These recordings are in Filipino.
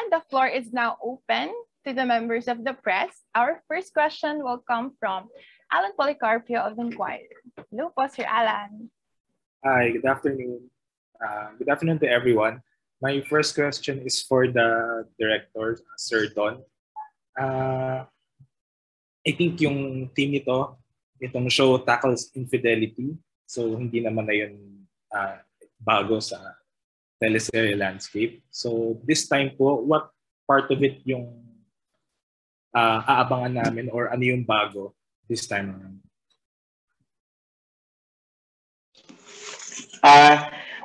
the floor is now open to the members of the press. Our first question will come from Alan Policarpio of the Inquirer. Hello po, Sir Alan. Hi, good afternoon. Good afternoon to everyone. My first question is for the director, Sir Don. I think yung theme itong show tackles infidelity. So hindi naman na yun bago sa teleserye landscape. So this time po, what part of it yung aabangan namin or ano yung bago this time around?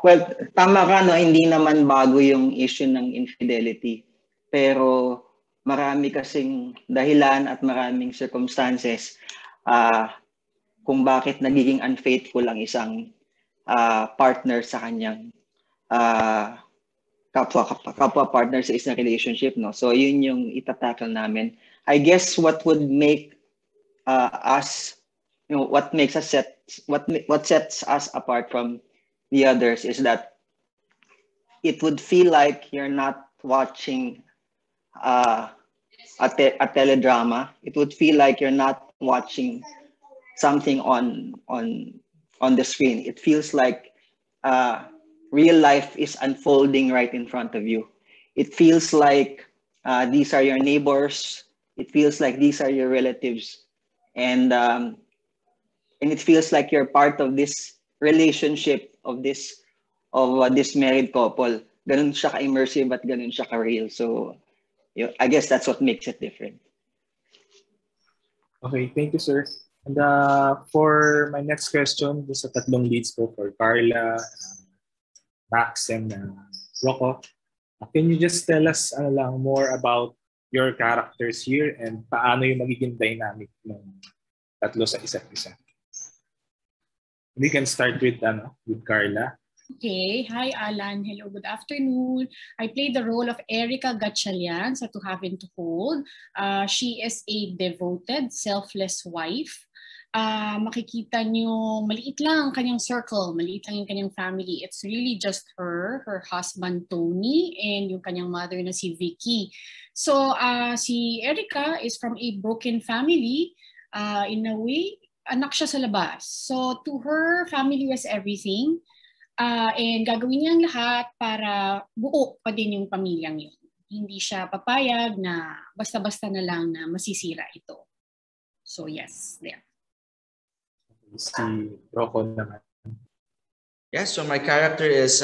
Well, tama ka, no? Hindi naman bago yung issue ng infidelity. Pero marami kasing dahilan at maraming circumstances kung bakit nagiging unfaithful ang isang partner sa kanyang kapwa partner sa isang relationship, no? So yun yung itatakal namin. I guess what would make us, you know, what sets us apart from the others is that it would feel like you're not watching a teledrama. It would feel like you're not watching something on the screen. It feels like real life is unfolding right in front of you. It feels like these are your neighbors. It feels like these are your relatives, and it feels like you're part of this relationship of this married couple. Ganun siya ka-immersive at ganun siya ka-real. So I guess that's what makes it different. Okay, thank you, sir. And for my next question, sa tatlong leads po for Carla, Max, and Rocco, can you just tell us more about your characters here and paano yung magiging dynamic ng tatlo sa isa't isa? We can start with Carla. Okay. Hi, Alan. Hello. Good afternoon. I played the role of Erica Gatchalian sa To Have and to Hold. She is a devoted, selfless wife. Makikita nyo, maliit lang ang kanyang circle, maliit lang yung kanyang family. It's really just her husband Tony, and yung kanyang mother na si Vicky. So, si Erica is from a broken family. In a way, anak siya sa labas. So, to her, family is everything. And gagawin niya ang lahat para buo pa din yung pamilyang yun. Hindi siya papayag na basta-basta na lang na masisira ito. So, yes, there. Si Rocco naman. Yes, so my character is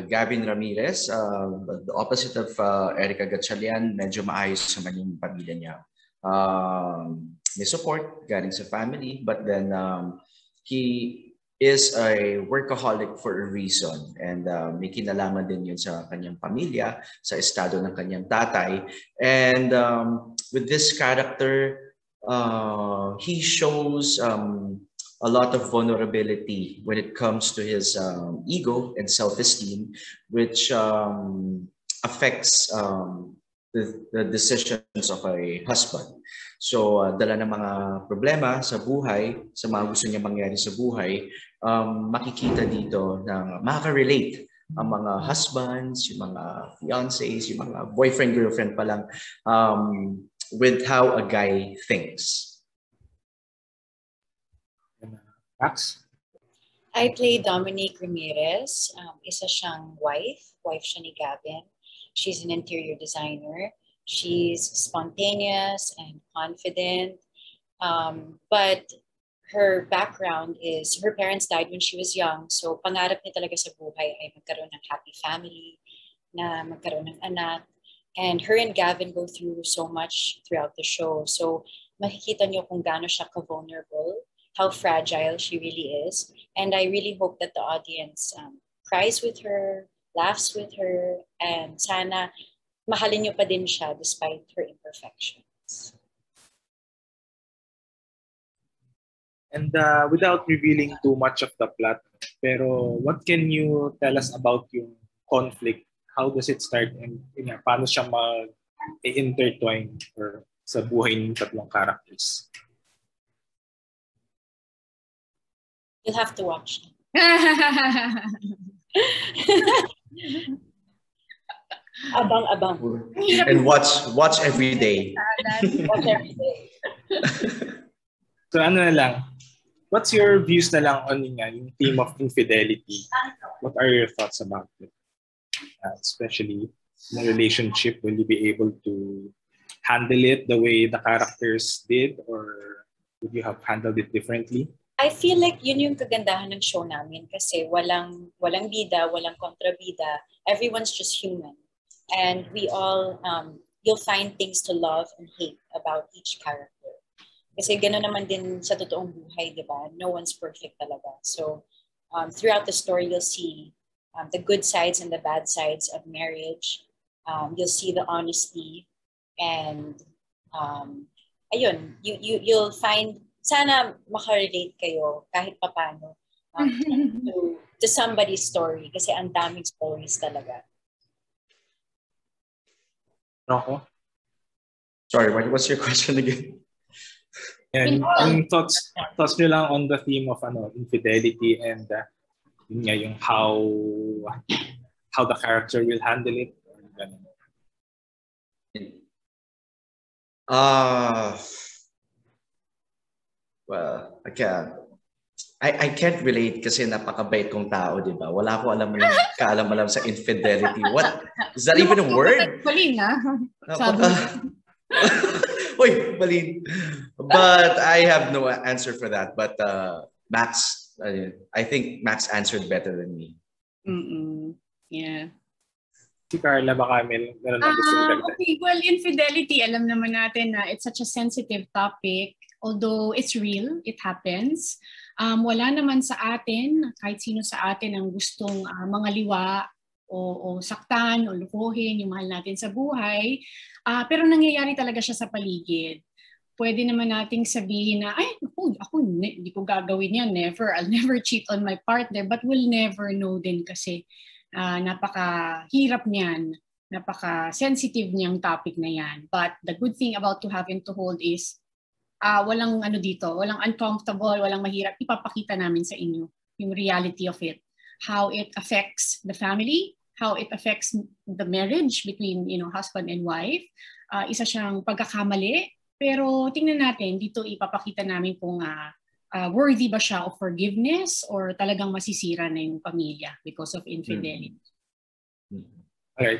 Gavin Ramirez, the opposite of Erica Gatchalian. Medyo maayos naman yung pamilya niya. May support galing sa family, but then he is a workaholic for a reason, and may kinalaman din yun sa kanyang pamilya, sa estado ng kanyang tatay. And with this character, he shows a lot of vulnerability when it comes to his ego and self-esteem, which affects the decisions of a husband. So, dala ng mga problema sa buhay, sa mga gusto niya mangyari sa buhay, makikita dito na makaka-relate ang mga husbands, yung mga fiancés, yung mga boyfriend, girlfriend pa lang, with how a guy thinks. Max? I play Dominique Ramirez. Isa siyang wife siya ni Gavin. She's an interior designer. She's spontaneous and confident. But her background is, her parents died when she was young. So pangarap niya talaga sa buhay ay magkaroon ng happy family, na magkaroon ng anak. And her and Gavin go through so much throughout the show. So makikita niyo kung gaano siya ka-vulnerable, how fragile she really is. And I really hope that the audience cries with her, laughs with her, and sana mahalin niyo pa din siya despite her imperfections. And without revealing too much of the plot, pero what can you tell us about yung conflict? How does it start, and paano siya mag-intertwine or sa buhay ng tatlong characters? You'll have to watch. Abang-abang. And watch every day. Watch every day. So ano na lang, what's your views na lang on yung theme of infidelity? What are your thoughts about it? Especially in a relationship, will you be able to handle it the way the characters did, or would you have handled it differently? I feel like yun yung kagandahan ng show namin kasi walang bida, walang kontrabida. Everyone's just human. And we all, you'll find things to love and hate about each character. Kasi gano'n naman din sa totoong buhay, di ba? No one's perfect talaga. So throughout the story, you'll see the good sides and the bad sides of marriage. You'll see the honesty. And ayun, you'll find, sana makarelate kayo kahit papano to somebody's story kasi ang daming stories talaga. Rocco? Sorry, what's your question again? And yung thoughts nyo lang on the theme of infidelity and yung how the character will handle it. Well, I can't relate kasi napakabait kong tao, di ba? Wala ko kaalam-alam sa infidelity. What? Is that even a word? Balin, ha? Uy, balin. But I have no answer for that. But Max, I think Max answered better than me. Yeah. Si Carla, baka meron na gusto nyo dagdag. Okay, well, infidelity, alam naman natin na it's such a sensitive topic. Although it's real, it happens. Wala naman sa atin, kahit sino sa atin ang gustong mangaliwa o saktan o lukuhin yung mahal natin sa buhay. Pero nangyayari talaga siya sa paligid. Pwede naman nating sabihin na, ako hindi ko gagawin yan, never. I'll never cheat on my partner. But we'll never know din kasi napakahirap niyan. Napaka-sensitive niyang topic na yan. But the good thing about To Have and To Hold is walang walang uncomfortable, walang mahirap. Ipapakita namin sa inyo yung reality of it. How it affects the family, how it affects the marriage between husband and wife. Isa siyang pagkakamali, pero tingnan natin, dito ipapakita namin kung worthy ba siya of forgiveness or talagang masisira na yung pamilya because of infidelity. Alright.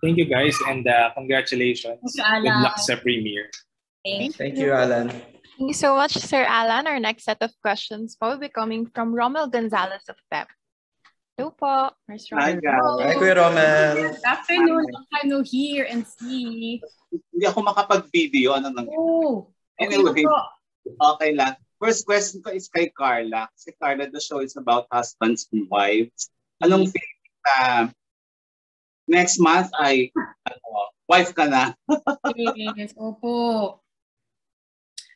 Thank you guys and congratulations. Good luck sa premiere. Thank you, Alan. Thank you so much, Sir Alan. Our next set of questions will be coming from Romel Gonzalez of PEP. Hello po. Hi, guys. Hi, Kuya Romel. Good afternoon. Long here and see. Hindi ako makapag-video. Anyway, okay lang. First question ko is kay Carla. Kasi Carla, the show is about husbands and wives. Anong feeling na next month ay wife ka na? Yes, opo.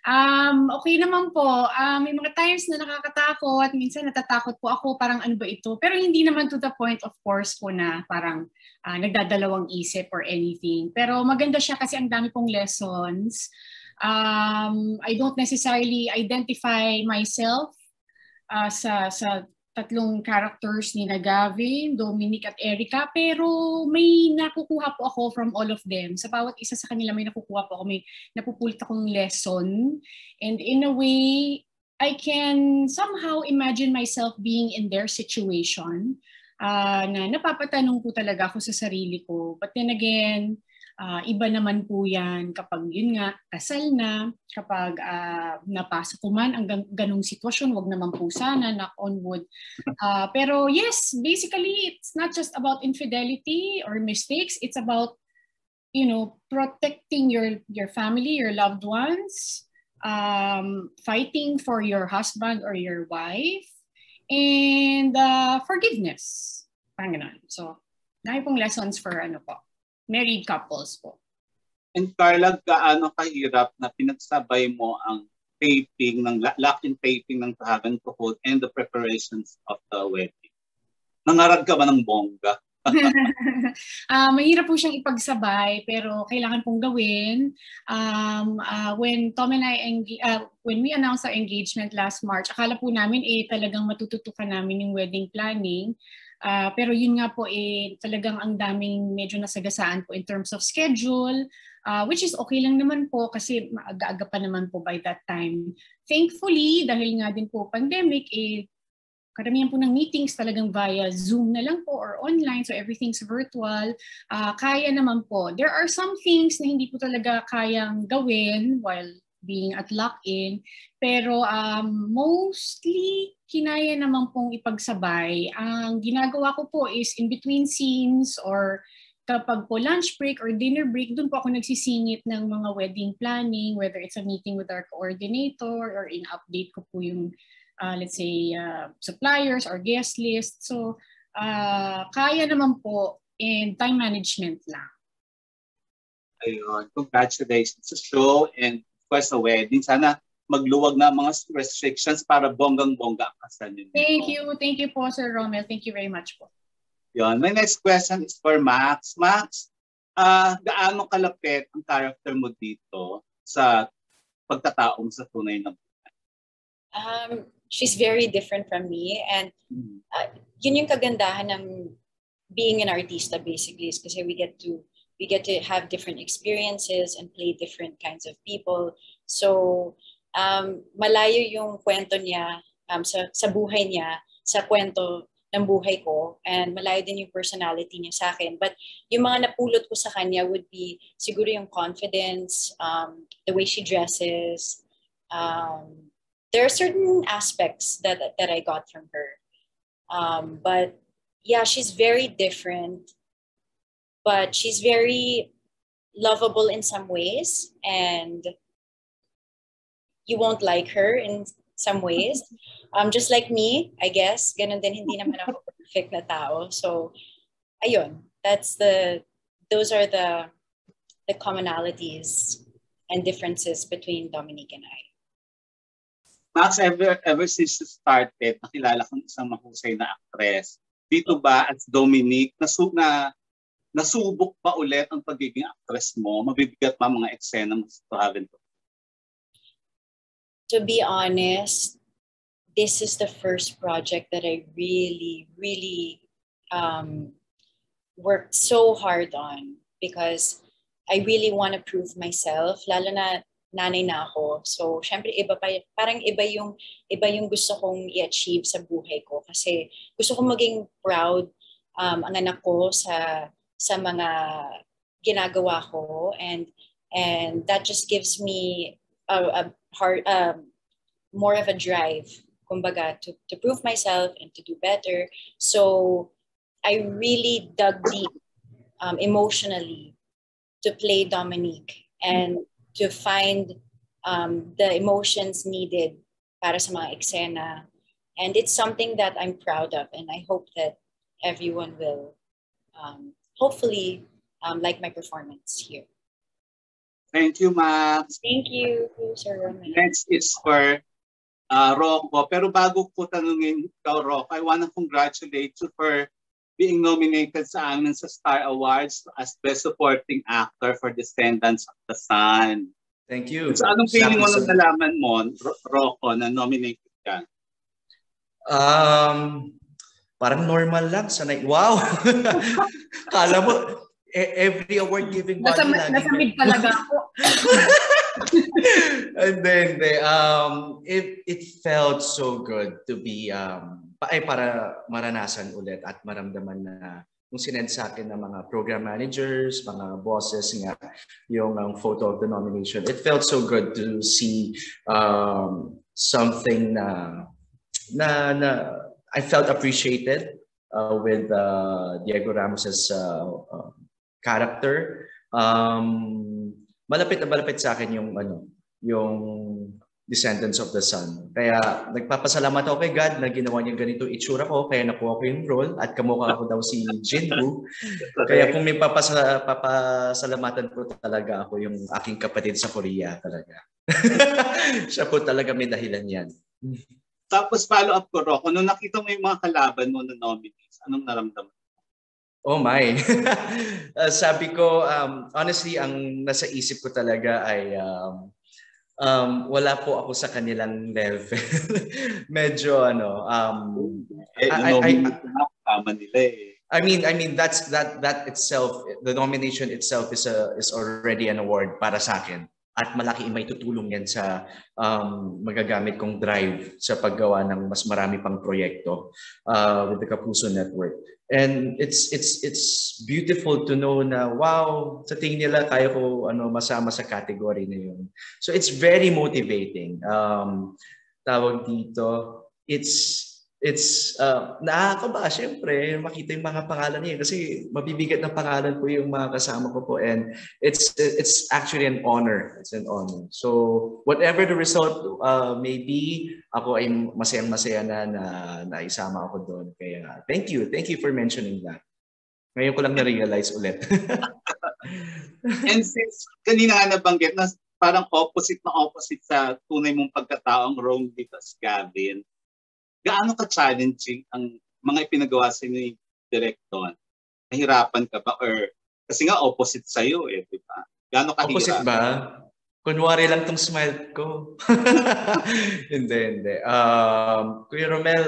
Okay naman po. May mga times na nakakatakot. Minsan natatakot po ako. Parang ano ba ito? Pero hindi naman to the point of course po na parang nagdadalawang isip or anything. Pero maganda siya kasi ang dami pong lessons. I don't necessarily identify myself sa tatlong characters ni Gavin, Dominic at Erica, pero may nakukuha po ako from all of them. Sa bawat isa sa kanila may nakukuha po ako, may napupulot akong lesson. And in a way, I can somehow imagine myself being in their situation na napapatanong po talaga ako sa sarili ko. But then again, iba naman po yan kapag yun nga, kasal na, kapag napasok ko man ang ganong sitwasyon, wag naman po sana, knock on wood. Pero yes, basically, it's not just about infidelity or mistakes. It's about, protecting your family, your loved ones, fighting for your husband or your wife, and forgiveness. Parang ganun. So, dahil pong lessons for married couples po. And Carla, gaano kahirap na pinagsabay mo ang taping, lock-in taping ng To Have and To Hold and the preparations of the wedding? Nangarag ka ba ng bongga? Mahirap po siyang ipagsabay pero kailangan pong gawin. When Tom and when we announced our engagement last March, akala po namin talagang matututukan namin yung wedding planning. Pero yun nga po, talagang ang daming medyo nasagasaan po in terms of schedule, which is okay lang naman po kasi maaga-aga pa naman po by that time. Thankfully, dahil nga din po pandemic, karamihan po ng meetings talagang via Zoom na lang po or online, so everything's virtual. Kaya naman po. There are some things na hindi po talaga kayang gawin while being at lock-in, pero mostly kinaya naman pong ipagsabay. Ang ginagawa ko po is in between scenes or kapag po lunch break or dinner break, dun po ako nagsisingit ng mga wedding planning, whether it's a meeting with our coordinator or in-update ko po yung let's say suppliers or guest list. So kaya naman po, in time management lang. Ayun, congratulations sa show and of course sa wedding. Sana magluwag na mga restrictions para bonggang-bongga ang kasal ninyo. Thank you po Sir Romel. Thank you very much po. Yun. My next question is for Max. Max, gaano kalapit ang character mo dito sa pagkatao mo sa tunay na buhay? She's very different from me, and yun yung kagandahan ng being an artista basically, is kasi we get to have different experiences and play different kinds of people. So malayo yung kwento niya sa buhay niya sa kwento ng buhay ko, and malayo din yung personality niya sa akin. But yung mga napulot ko sa kanya would be siguro yung confidence, the way she dresses. There are certain aspects that I got from her. But yeah, she's very different, but she's very lovable in some ways, and you won't like her in some ways. Just like me, I guess. Ganun din, hindi naman ako perfect na tao. So, ayun. Those are the commonalities and differences between Dominique and I. Max, ever since you started, nakilala kang isang mahusay na actress. Dito ba as Dominique, nasubok pa ulit ang pagiging actress mo? Mabibigat pa mga eksena mo sa Haven? To be honest, this is the first project that I really, really worked so hard on, because I really want to prove myself, lalo na nanay na ako. So, syempre, parang iba yung gusto kong i-achieve sa buhay ko. Kasi gusto kong maging proud ang anak ko sa mga ginagawa ko. And that just gives me more of a drive, kumbaga, to prove myself and to do better. So, I really dug deep emotionally to play Dominique and to find the emotions needed para sa mga eksena. And it's something that I'm proud of, and I hope that everyone will hopefully like my performance here. Thank you, Max. Thank you, Sir Roman. Next is for Rocco. Pero bago ko tanungin ikaw, Rocco, I want to congratulate you for being nominated sa amin sa Star Awards as Best Supporting Actor for Descendants of the Sun. Thank you. So anong feeling mo nung nalaman mo, Rocco, na nominated ka? Parang normal lang. Sanay. Wow! Kala mo, every award giving body nasa mid talaga ako. And then it felt so good to be para maranasan ulit at maramdaman na kung sinend sa akin ng mga program managers, mga bosses nga yung photo of the nomination. It felt so good to see something na I felt appreciated with Diego Ramos's character. Malapit na malapit sa akin yung Descendants of the Sun. Kaya nagpapasalamat ako kay God na ginawa niya ganito itsura ko, kaya nakuha ko yung role at kamukha ko daw si Jinwoo. Kaya kung may papasalamatan ko talaga ako yung aking kapatid sa Korea talaga. Siya po talaga may dahilan yan. Tapos follow up ko, Rocco, nung nakita mo yung mga kalaban mo na nominees, anong naramdaman? Oh my. Sabi ko, honestly, ang nasa isip ko talaga ay wala po ako sa kanilang level. Medyo tama nila eh. I mean that itself, the nomination itself is already an award para sa akin. At malaki may tutulong yan sa magagamit kong drive sa paggawa ng mas marami pang proyekto with the Kapuso Network. And it's beautiful to know na wow, sa tingin nila tayo ko masama sa category na yun. So it's very motivating. Tawag dito, it's nakakaba syempre makita yung mga pangalan niya kasi mabibigat na pangalan po yung mga kasama ko po, and it's actually an honor. It's an honor. So whatever the result may be, ako ay masayang-masaya na isama ako doon. Kaya thank you for mentioning that. Ngayon ko lang na-realize ulit. And since kanina nga nabanggit na parang opposite sa tunay mong pagkataong Rome dito sa Gavin, gaano ka-challenging ang mga ipinagawa sa inyo yung director? Nahirapan ka ba? Or, kasi nga opposite sa'yo eh, di ba? Gaano kahirap? Opposite ba? Kunwari lang tong smile ko. Hindi. Kuya Romel,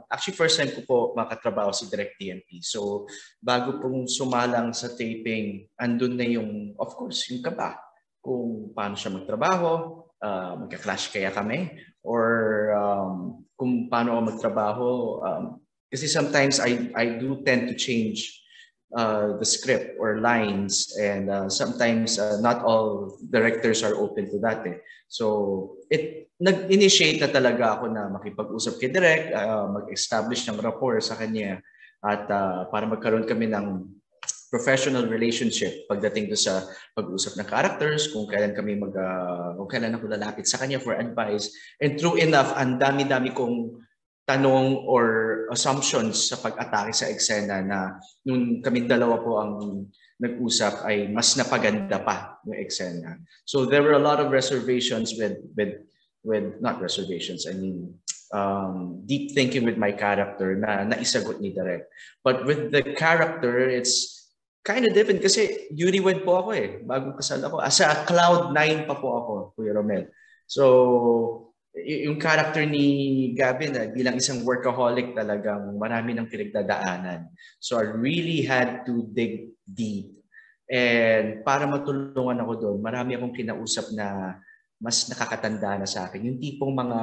actually first time ko po makatrabaho si Direct DMP. So, bago pong sumalang sa taping, andun na yung, of course, yung kaba. Kung paano siya magtrabaho, magka-clash kaya kami, or kung paano ako magtrabaho. Kasi sometimes I do tend to change the script or lines, and sometimes not all directors are open to that. So nag-initiate na talaga ako na makipag-usap kay Direk, mag-establish ng rapport sa kanya, at para magkaroon kami ng professional relationship pagdating do sa pag-usap ng characters, kung kailan ako lalapit sa kanya for advice. And true enough, ang dami-dami kong tanong or assumptions sa pag-atake sa eksena na nung kami dalawa po ang nag-usap ay mas napaganda pa yung eksena. So there were a lot of reservations with not reservations, I mean deep thinking with my character na naisagot ni Direk. But with the character, it's kind of different kasi newlywed po ako bagong kasal ako. Asa Cloud9 pa po ako, Kuya Romel. So, yung character ni Gavin bilang isang workaholic, talagang marami ng pinagdadaanan. So, I really had to dig deep. And para matulungan ako doon, marami akong kinausap na mas nakakatanda na sa akin. Yung tipong mga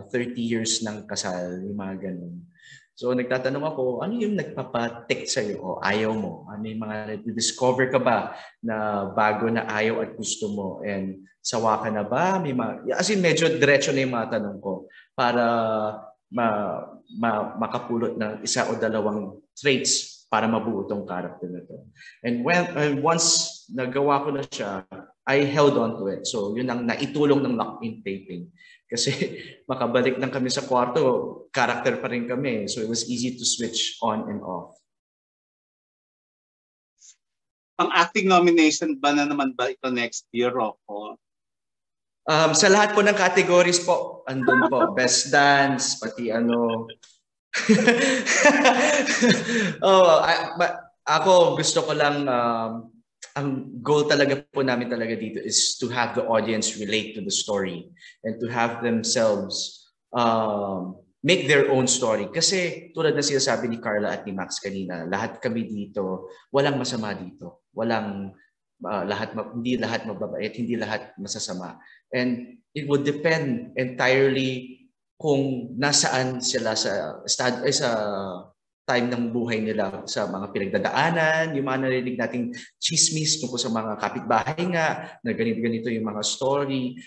30 years ng kasal, yung mga ganun. So nagtatanong ako, ano yung nagpapatik sa'yo o ayaw mo? Ano yung mga discover ka ba na bago na ayaw at gusto mo? And sawa ka na ba? As in, medyo diretso na yung mga tanong ko para makapulot ng isa o dalawang traits para mabuo tong character na to. And once nagawa ko na siya, I held on to it. So yun ang naitulong ng lock-in taping. Kasi makabalik lang kami sa kwarto, character pa rin kami. So it was easy to switch on and off. Ang acting nomination ba na naman ba ito next year, Rocco? Sa lahat po ng categories po, andun po. Best dance, pati ako gusto ko lang, ang goal talaga po namin talaga dito is to have the audience relate to the story and to have themselves make their own story. Kasi tulad na sinasabi ni Carla at ni Max kanina, lahat kami dito, walang masama dito. Walang hindi lahat mababait, hindi lahat masasama. And it would depend entirely kung nasaan sila sa time ng buhay nila, sa mga pinagdadaanan, yung mga narinig nating chismis tungkol sa mga kapitbahay nga, na ganito yung mga story,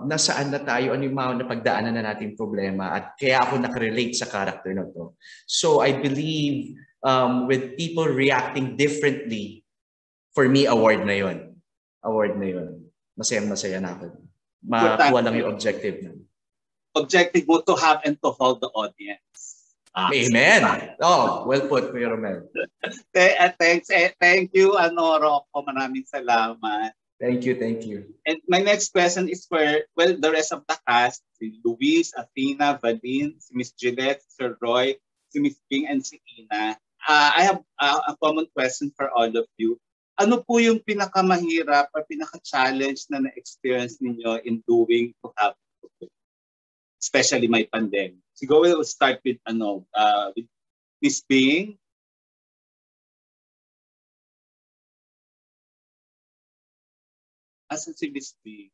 nasaan na tayo, ano yung mga napagdaanan na nating problema, at kaya ako nakarelate sa character na to. So I believe with people reacting differently, for me, award na yun. Masayang-masaya na ako. Makuha lang yung objective na. Objective mo to have and to hold the audience. Amen. Oh, well put, Kuya Romel. Thanks. Thank you, Rocco. Maraming salamat. Thank you. And my next question is for, the rest of the cast. Si Luis, Athena, Valin, si Miss Gillette, Sir Roy, si Miss Ping, and si Ina. I have a common question for all of you. Ano po yung pinakamahirap or pinaka-challenge na na-experience ninyo in doing to have, especially my pandemic? Siguro we'll start with Miss Bing? Asan si Miss Bing?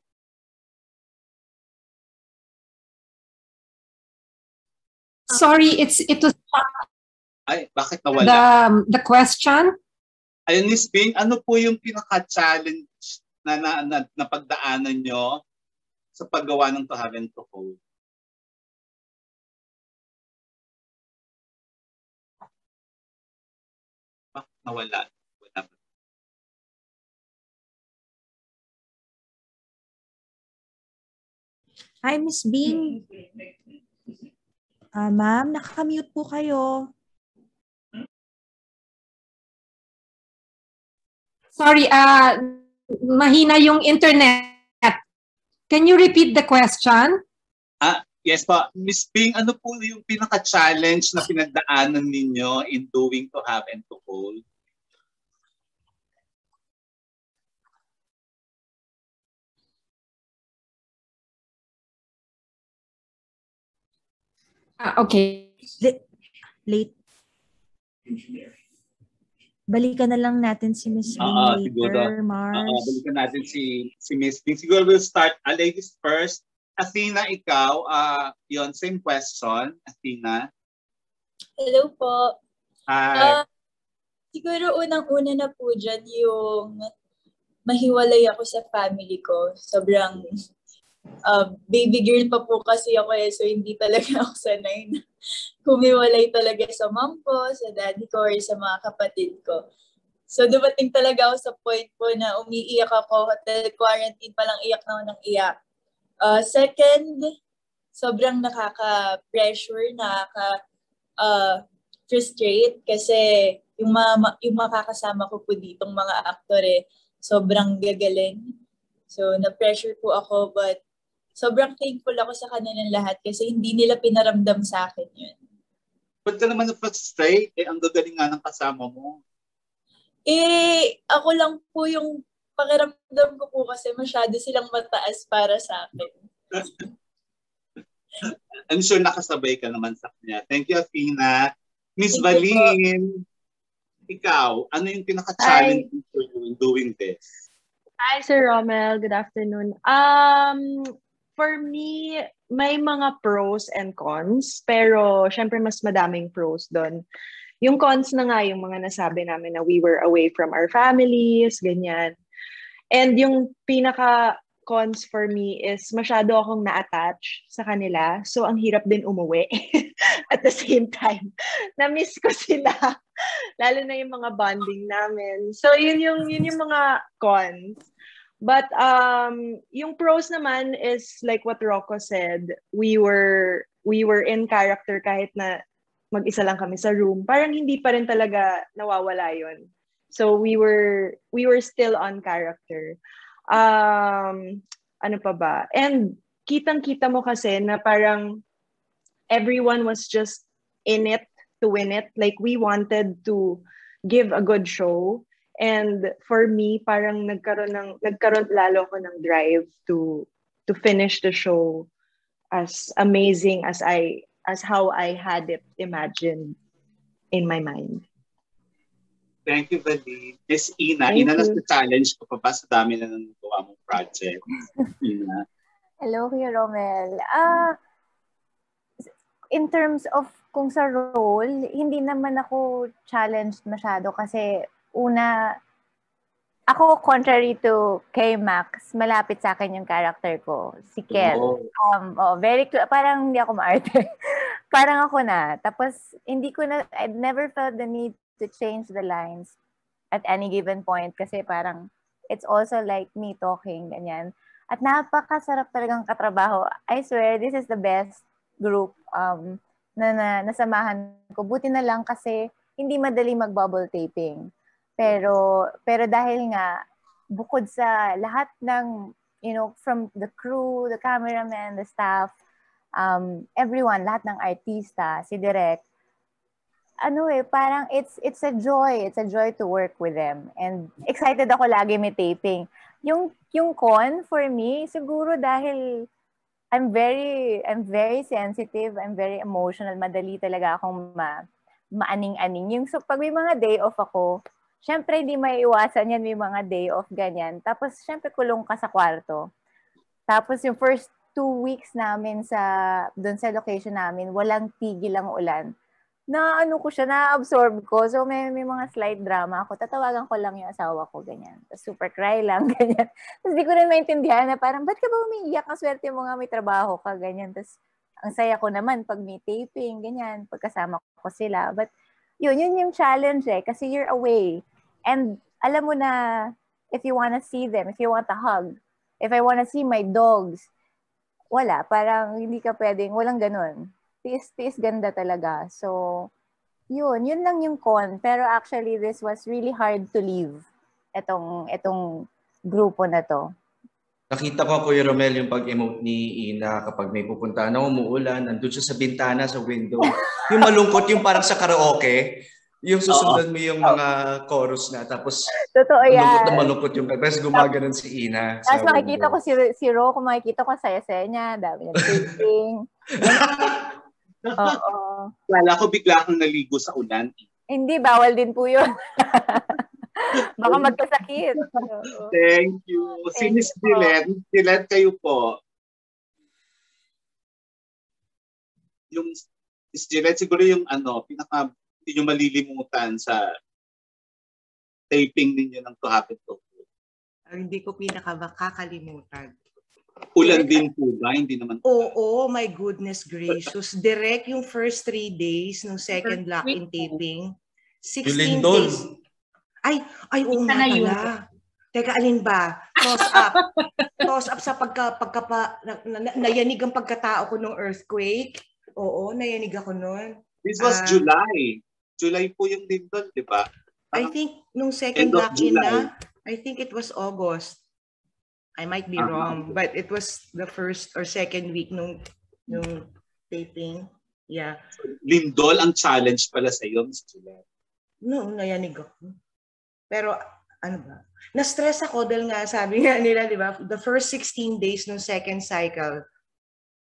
Sorry, it was Ay, bakit nawala? the question. Ayun, Miss Bing, ano po yung pinaka-challenge na pagdaanan nyo sa paggawa ng To Have and To Hold? Bakit nawala? Hi, Miss Bing. Ma'am, nakamute po kayo. Sorry, mahina yung internet. Can you repeat the question? Yes po. Miss Bing, ano po yung pinaka-challenge na pinagdaanan ninyo in doing To Have and To Hold? Okay. Late. Balikan na lang natin si Miss Bing later, Mars. Balikan natin si Miss Bing. Siguro we'll start, ladies first. Athena, ikaw, yon same question. Athena. Hello po. Hi. Siguro unang-una na po dyan yung mahiwalay ako sa family ko. Sobrang baby girl pa po kasi ako so hindi talaga ako sanay na humiwalay talaga sa mom ko, sa daddy ko, or sa mga kapatid ko. So dumating talaga ako sa point po na umiiyak ako, hotel quarantine pa lang iyak na ako ng iyak. Second, sobrang nakaka-pressure, frustrate kasi yung makakasama ko po ditong mga aktor sobrang gagaling. So na-pressure po ako, but sobrang thankful ako sa kanilang lahat kasi hindi nila pinaramdam sa akin yun. Ba't ka naman na-frustrate? Ang gagaling nga ng kasama mo. Ako lang po yung pakiramdam ko po kasi masyado silang mataas para sa akin. I'm sure nakasabay ka naman sa kanya. Thank you, Athena. Miss Valin, ikaw, ano yung pinaka-challenge for you in doing this? Hi, Sir Romel. Good afternoon. For me, may mga pros and cons, pero syempre mas madaming pros doon. Yung cons na nga yung mga nasabi namin na we were away from our families, ganyan. And yung pinaka-cons for me is masyado akong na-attach sa kanila. So, ang hirap din umuwi. At the same time, na-miss ko sila. Lalo na yung mga bonding namin. So, yun yung mga cons. But yung pros naman is like what Rocco said, we were in character kahit na mag-isa lang kami sa room. Parang hindi pa rin talaga nawawala yun. So we were still on character. Ano pa ba? And kitang-kita mo kasi na parang everyone was just in it to win it. Like we wanted to give a good show. And for me, parang nagkaroon lalo ako ng drive to finish the show as amazing as how I had it imagined in my mind. Thank you, Valin. Miss Ina, Ina na sa challenge ko pa ba sa dami na nagawa mong project? Ina. Hello, Kuya Romel. In terms of kung sa role, hindi naman ako challenged masyado kasi una, ako contrary to kay Max, malapit sa akin yung character ko, si Kel. Very parang hindi ako maarte. Parang ako na. Tapos I never felt the need to change the lines at any given point kasi parang it's also like me talking, ganyan. At napakasarap talagang katrabaho. I swear, this is the best group na nasamahan ko. Buti na lang kasi hindi madali mag-bubble taping. Pero dahil nga bukod sa lahat ng from the crew, the cameraman, the staff, everyone, lahat ng artista, si Direk, parang it's a joy to work with them. And excited ako lagi may taping. Yung con for me siguro dahil I'm very sensitive, I'm very emotional, madali talaga akong maaning-aning. Yung so, pag may mga day off ako, syempre hindi maiiwasan yan, may mga day off ganyan. Tapos syempre kulong ka sa kwarto. Tapos yung first 2 weeks namin doon sa location namin, walang tigil ang ulan. Na-absorb ko. So may mga slight drama ako. Tatawagan ko lang yung asawa ko, ganyan. Tapos super cry lang, ganyan. Tapos di ko rin maintindihan na parang, ba't ka ba umiiyak? Ang swerte mo nga may trabaho ka, ganyan. Tapos ang saya ko naman pag may taping, ganyan, pagkasama ko sila. But yun yung challenge kasi you're away. And alam mo na, if you wanna see them, if you want a hug, if I wanna see my dogs, wala, parang hindi ka pwedeng, walang ganun. Tiis ganda talaga. So, yun lang yung con. Pero actually, this was really hard to leave. Etong grupo na to. Nakita ko, Kuya Romel, yung pag-emote ni Ina kapag may pupunta na umuulan, nandun siya sa bintana, sa window. Yung malungkot, yung parang sa karaoke, yung susundan mo yung mga chorus na, tapos totoo yan. malungkot yung tapos gumaganon si Ina. Tapos makikita ko si Ro, kung makikita ko saya-saya niya, dami niya taping. Oo. Wala ko bigla akong naligo sa ulan. Hindi, bawal din po yun. Baka magkasakit. Thank you. Si Miss Gillette, kayo po. Yung Miss Gillette, siguro yung pinaka hindi nyo malilimutan sa taping ninyo ng To Happen to Food. Hindi ko pinaka makakalimutan. Ulan din po ba? Hindi naman. Oo, my goodness gracious. Direct yung first 3 days ng second lock-in taping. 16 days. Ay, oo nga pala. Teka, alin ba? Toss up sa nayanig ang pagkatao ko ng earthquake. Oo, nayanig ako nun. This was July. July po yung lindol, di ba? I think nung second lock-in na, I think it was August. I might be wrong, but it was the first or second week nung taping. Yeah. Lindol ang challenge pala sa iyo, Ms. Juliet. No, nayanig ako. Pero ano ba? Na-stress ako dahil nga sabi nga nila, di ba, the first 16 days ng second cycle,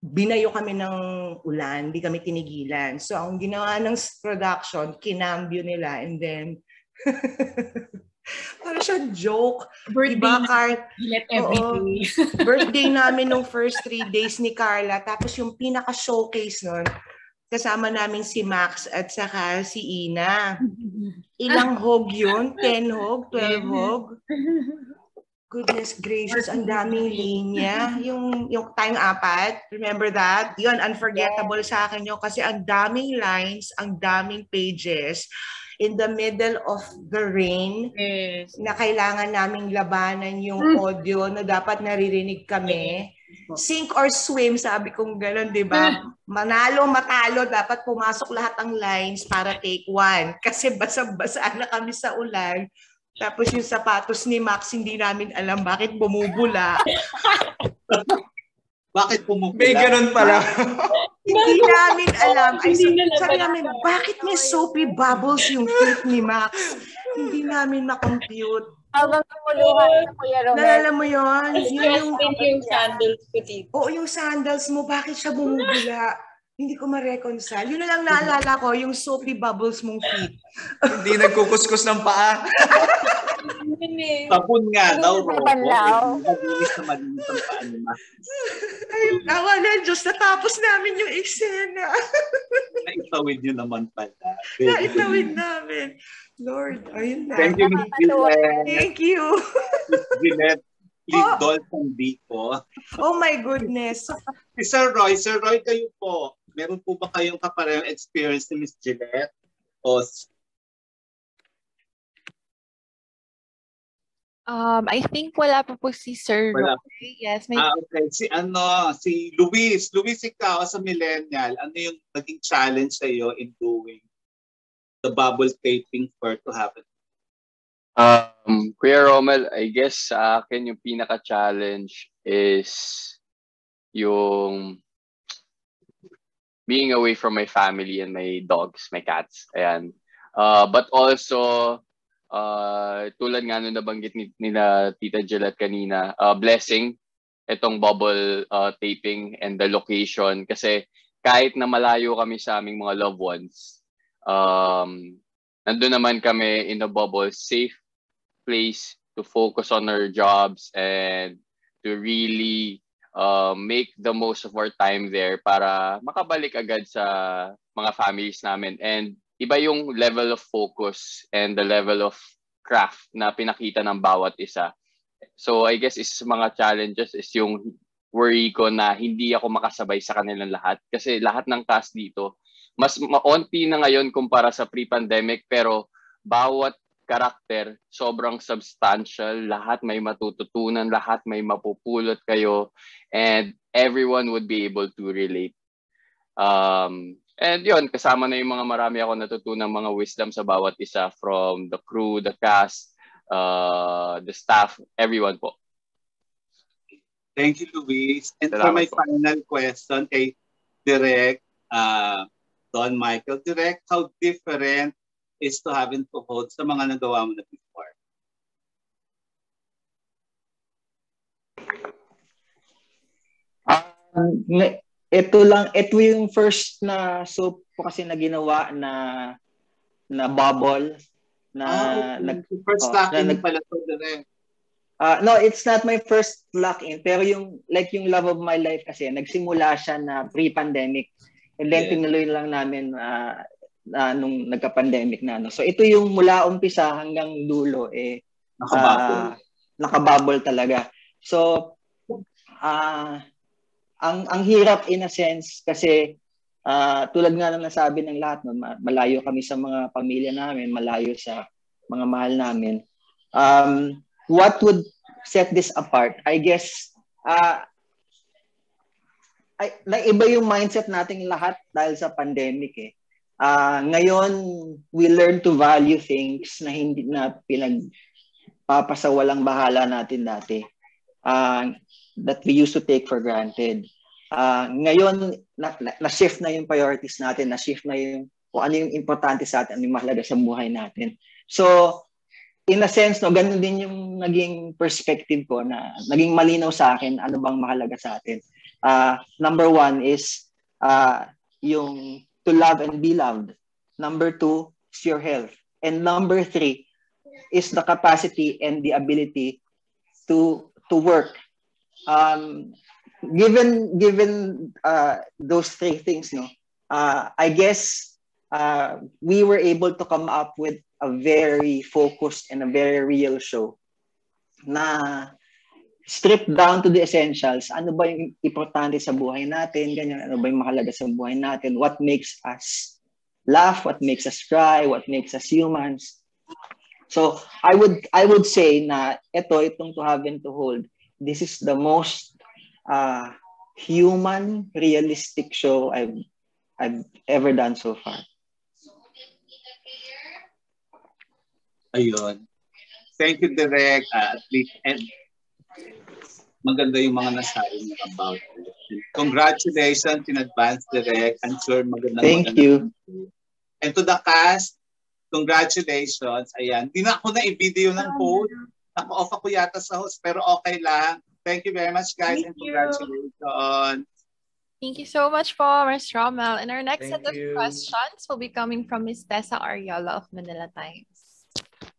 binayo kami ng ulan, hindi kami tinigilan. So ang ginawa ng production, kinambyo nila, and then para siyang joke. Birthday birthday namin nung first 3 days ni Carla. Tapos yung pinaka-showcase nun, kasama namin si Max at saka si Ina. Ilang hog yun? 10 hog? 12 hog? Goodness gracious, ang daming linya. Yung time apat, remember that? Yun, unforgettable sa akin yun kasi ang daming lines, ang daming pages in the middle of the rain na kailangan naming labanan yung audio na dapat naririnig kami. Sink or swim, sabi kong gano'n, di ba? Manalo, matalo, dapat pumasok lahat ang lines para take 1. Kasi basa-basa na kami sa ulan. Tapos yung sapatos ni Max, hindi namin alam bakit bumubula. Bakit bumubula? May ganun pala. Hindi namin alam. Ay, sabi namin, bakit may soapy bubbles yung feet ni Max? Hindi namin makompute. Hanggang kumuluhan na Kuya Romel. Nalala mo yun? Yung sandals ko dito. Oo, yung sandals mo, bakit siya bumubula? Hindi ko ma-reconcile. Yun na lang naalala ko, yung soapy bubbles mong feet. Hindi nagkukuskus ng paa. Sabon nga daw, Rocco. Malinis na malinis ang paa ni Max. Ay, tawa na, Diyos, natapos namin yung eksena. Naitawid nyo naman pala. Naitawid namin. Lord, ayun na. Thank you, Ms. Gillette. Thank you. Ms. Gillette, Lindol Sandico. Oh my goodness. Si Sir Roy, kayo po. Meron po ba kayong kaparehong experience ni Ms. Gillette? O I think wala pa po si Sir Roy. Yes, may... okay. Si Luis. Luis, ikaw sa millennial, ano yung naging challenge sa iyo in doing the bubble taping for To Happen? Kuya Romel, I guess sa akin yung pinaka-challenge is yung being away from my family and my dogs, my cats. Ayan. But also, tulad nga nung nabanggit nila Tita Gillette kanina, blessing itong bubble taping and the location kasi kahit na malayo kami sa aming mga loved ones, Nandun naman kami in a bubble, safe place to focus on our jobs and to really make the most of our time there para makabalik agad sa mga families namin. And iba yung level of focus and the level of craft na pinakita ng bawat isa. So I guess is mga challenges is yung worry ko na hindi ako makasabay sa kanilang lahat kasi lahat ng cast dito mas maonti na ngayon kumpara sa pre-pandemic pero bawat karakter sobrang substantial, lahat may matututunan, lahat may mapupulot kayo and everyone would be able to relate. And yun, kasama na yung mga marami ako natutunan mga wisdom sa bawat isa from the crew, the cast, the staff, everyone po. Thank you, Luis. And Salamat for my po. final question kay Direk Don Michael, Direk, how different is to having to hold sa mga nagawa mo na before? Ito yung first na soap ko kasi na ginawa na bubble na okay. First lock-in pala to, Direk. No, it's not my first lock-in, pero yung Love of My Life kasi nagsimula siya na pre-pandemic and then tinuloy lang namin nung nagka-pandemic na. So ito yung mula umpisa hanggang dulo nakabubble talaga. So ang hirap in a sense kasi tulad nga na nasabi ng lahat, malayo kami sa mga pamilya namin, malayo sa mga mahal namin. What would set this apart? I guess iba yung mindset nating lahat dahil sa pandemic eh. Ngayon, we learn to value things na hindi na pinagpapasawalang bahala natin dati. That we used to take for granted. Ngayon, na-shift na yung priorities natin, na-shift na yung kung ano yung importante sa atin, ano yung mahalaga sa buhay natin. So, in a sense, ganun din yung naging perspective ko na naging malinaw sa akin ano bang mahalaga sa atin. Number one is yung to love and be loved. Number two is your health. And number three is the capacity and the ability to work. Given those three things, I guess we were able to come up with a very focused and a very real show na stripped down to the essentials. Ano ba yung importante sa buhay natin? Ganyan, ano ba yung mahalaga sa buhay natin? What makes us laugh? What makes us cry? What makes us humans? So I would say na itong To Have and to Hold, this is the most human, realistic show I've ever done so far. Ayun. Thank you, Direk. At least, and maganda yung mga nasabi niyo about it. Congratulations in advance, Direk. I'm sure magandang Thank you. And to the cast, congratulations. Ayan. Di na ako na-video ng host. Naka-off ako yata sa host, pero okay lang. Thank you very much, guys, and congratulations. Thank you so much po, Ms. Rommel. And our next set of questions will be coming from Ms. Tessa Ariola of Manila Times.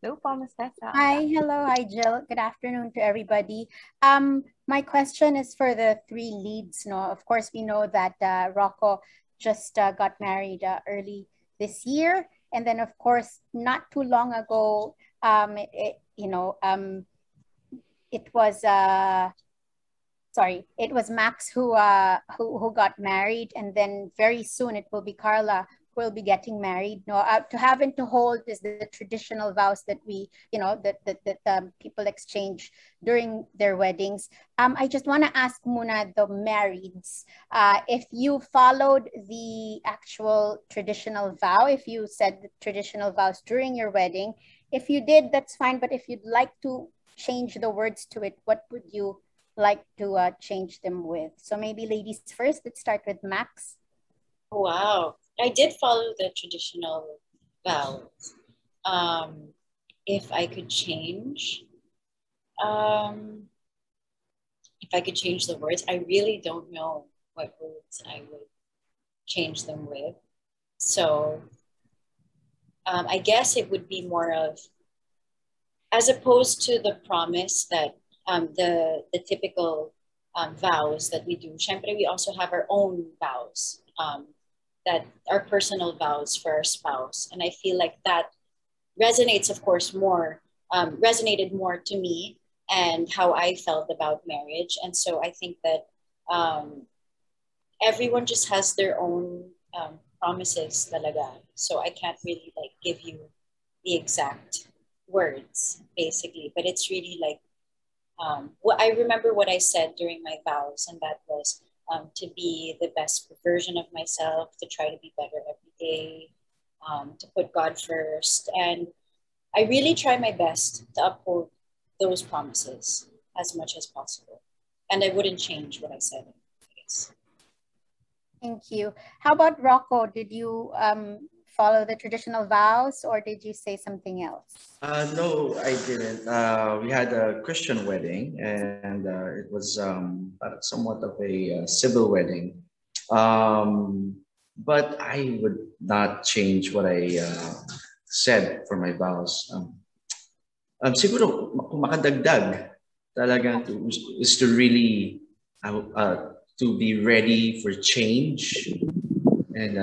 Hello po, Ms. Tessa. Hi, hello. Hi, Jill. Good afternoon to everybody. My question is for the three leads. Of course, we know that Rocco just got married early this year. And then, of course, not too long ago, it was Max who got married, and then very soon it will be Carla who will be getting married. To Have and to Hold is the traditional vows that people exchange during their weddings. I just want to ask muna the marrieds, if you followed the actual traditional vow, if you said the traditional vows during your wedding. If you did, that's fine. But if you'd like to change the words to it, what would you like to change them with? So maybe ladies first. Let's start with Max. Wow, I did follow the traditional vows. If I could change the words, I really don't know what words I would change them with. So I guess it would be more of, as opposed to the promise that the typical vows that we do. Syempre, we also have our own vows, that are personal vows for our spouse. And I feel like that resonates, of course, resonated more to me and how I felt about marriage. And so I think that everyone just has their own promises talaga. So I can't really like give you the exact words, basically. But it's really like, I remember what I said during my vows, and that was to be the best version of myself, to try to be better every day, to put God first. And I really try my best to uphold those promises as much as possible. And I wouldn't change what I said. Thank you. How about Rocco? Did you follow the traditional vows, or did you say something else? No, I didn't. We had a Christian wedding, and it was somewhat of a civil wedding. But I would not change what I said for my vows. Siguro kung makadagdag talaga is to really to be ready for change and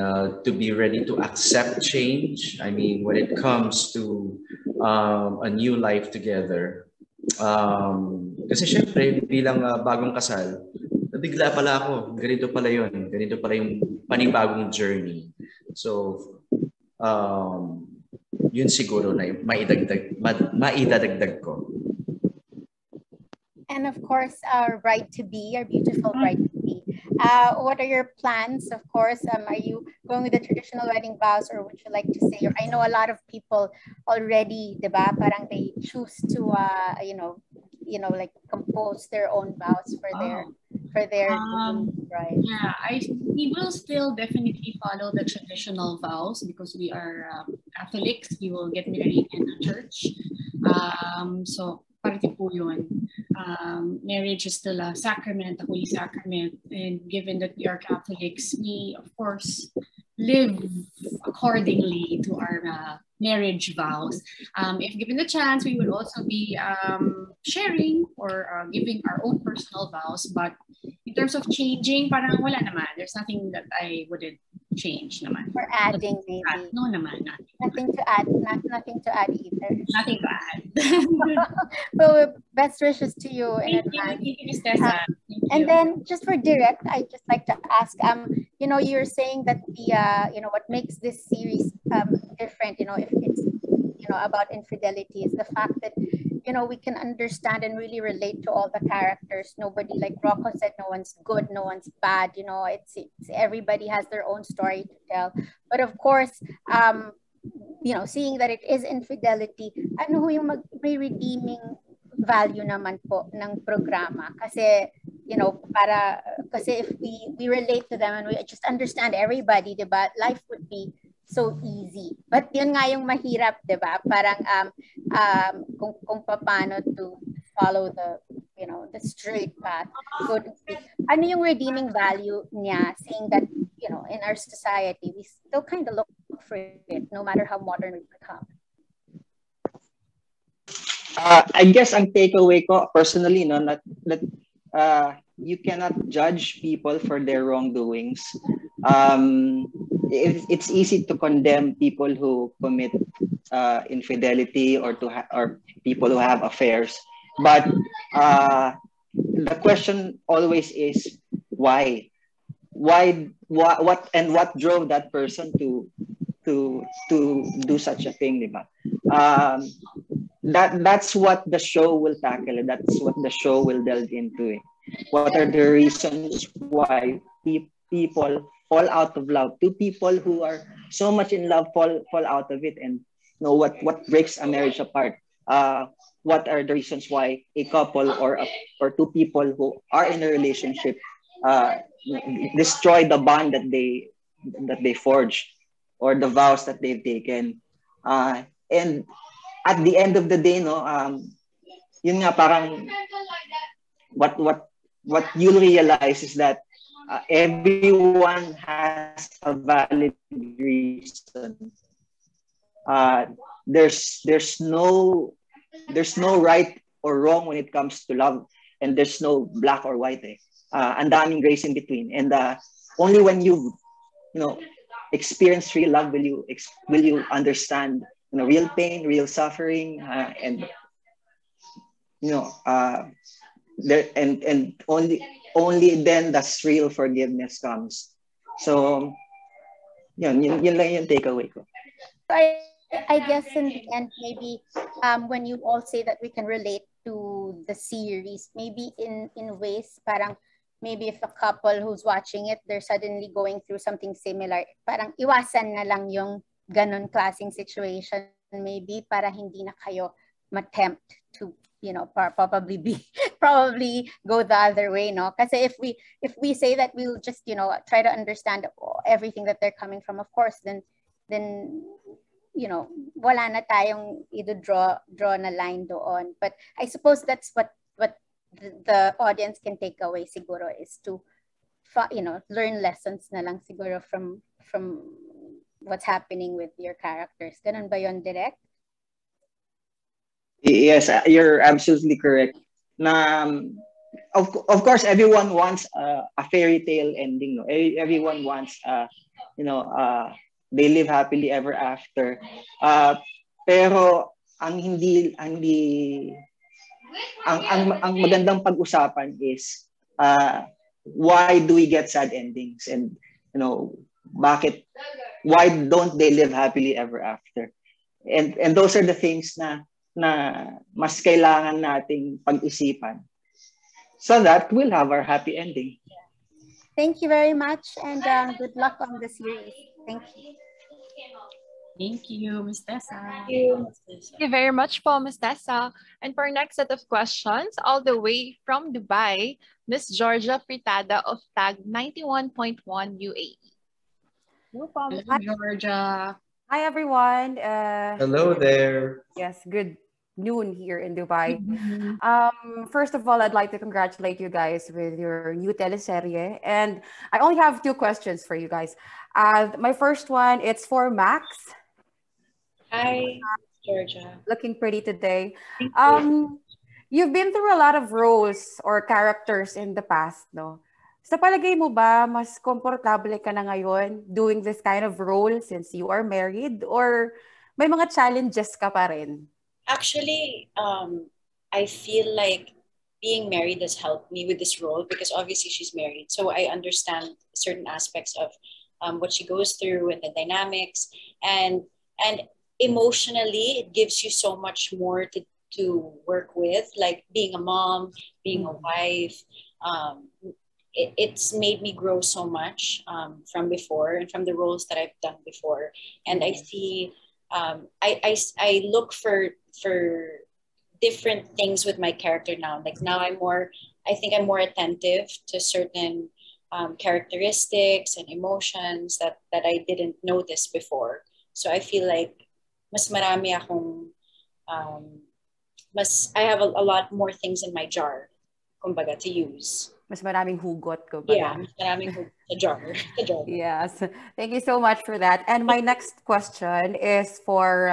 to be ready to accept change. I mean, when it comes to a new life together, kasi syempre bilang bagong kasal, nabigla pala ako, ganito pala yun, ganito pala yung panibagong journey. So, yun siguro na maidadagdag ko. And of course, our bride to be, our beautiful bride to be. What are your plans? Of course, are you going with the traditional wedding vows, or would you like to say? Or I know a lot of people already, diba? Parang they choose to, like compose their own vows for their bride. Yeah, we will still definitely follow the traditional vows because we are Catholics. We will get married in a church. So parte po yun. Marriage is still a sacrament, a holy sacrament, and given that we are Catholics, we of course live accordingly to our marriage vows. If given the chance, we would also be sharing or giving our own personal vows. But in terms of changing, parang wala naman. There's nothing that I wouldn't change naman. Or adding maybe. No naman. Nothing to add. Nothing to add either. Nothing to add. So best wishes to you in advance. Thank you, Tessa. And then just for direct, I'd just like to ask, you're saying that the, what makes this series different, if it's, about infidelity is the fact that, we can understand and really relate to all the characters. Nobody, like Rocco said, no one's good, no one's bad, it's everybody has their own story to tell. But of course, seeing that it is infidelity, ano ho yung may redeeming value naman po ng programa? Kasi, kasi if we relate to them and we just understand everybody, diba? Life would be so easy. But yun nga yung mahirap, diba? Parang kung paano to follow the, the straight path. So, ano yung redeeming value niya, saying that, in our society, we still kind of look for it, no matter how modern we become. I guess ang takeaway ko personally, you cannot judge people for their wrongdoings. It's easy to condemn people who commit infidelity or people who have affairs, but the question always is why? What drove that person to do such a thing, diba? That's what the show will tackle. That's what the show will delve into. What are the reasons why people fall out of love? Two people who are so much in love fall out of it, and what breaks a marriage apart? What are the reasons why a couple or two people who are in a relationship destroy the bond that they forged or the vows that they've taken? And at the end of the day, yun nga parang what you'll realize is that everyone has a valid reason there's no right or wrong when it comes to love, and there's no black or white. Ang daming grace in between, and only when you experience real love will you understand real pain, real suffering, and there and only then does real forgiveness comes. So yun lang yung takeaway ko. I guess in the end, maybe when you all say that we can relate to the series, maybe in ways parang maybe if a couple who's watching it, they're suddenly going through something similar, parang iwasan na lang yung ganon klaseng situation, maybe para hindi na kayo ma-tempt to probably go the other way, no? Kasi if we say that we'll just try to understand everything that they're coming from, of course, then wala na tayong draw na line doon. But I suppose that's what the audience can take away siguro, is to learn lessons na lang siguro from what's happening with your characters. Ganun ba yon, Direk? Yes, you're absolutely correct. Of course, everyone wants a fairy tale ending. No? Everyone wants, they live happily ever after. Pero ang magandang pag-usapan is why do we get sad endings, and why don't they live happily ever after? And those are the things na mas kailangan nating pag-isipan so that we'll have our happy ending. Thank you very much, and good luck on the series. Thank you. Thank you, Ms. Tessa. Thank you very much po, Ms. Tessa. And for our next set of questions, all the way from Dubai, Ms. Georgia Fritada of Tag 91.1 UAE. No problem, Georgia. Hi, everyone. Hello there. Yes, good noon here in Dubai. First of all, I'd like to congratulate you guys with your new teleserye. And I only have 2 questions for you guys. My first one, it's for Max. Hi, Georgia. Looking pretty today. You've been through a lot of roles or characters in the past, no? Sa palagay mo ba, mas komportable ka na ngayon doing this kind of role since you are married, or may mga challenges ka pa rin? Actually, I feel like being married has helped me with this role, because obviously she's married. So I understand certain aspects of what she goes through and the dynamics. And emotionally, it gives you so much more to work with, like being a mom, being a wife. It's made me grow so much from before and from the roles that I've done before. And I see, I look for different things with my character now. Like now I think I'm more attentive to certain characteristics and emotions that I didn't notice before. So I feel like mas marami akong, I have a lot more things in my jar, kumbaga, to use. Mas maraming hugot, kumbaga. Yeah, mas maraming hugot sa jar. Yes, thank you so much for that. And my next question is for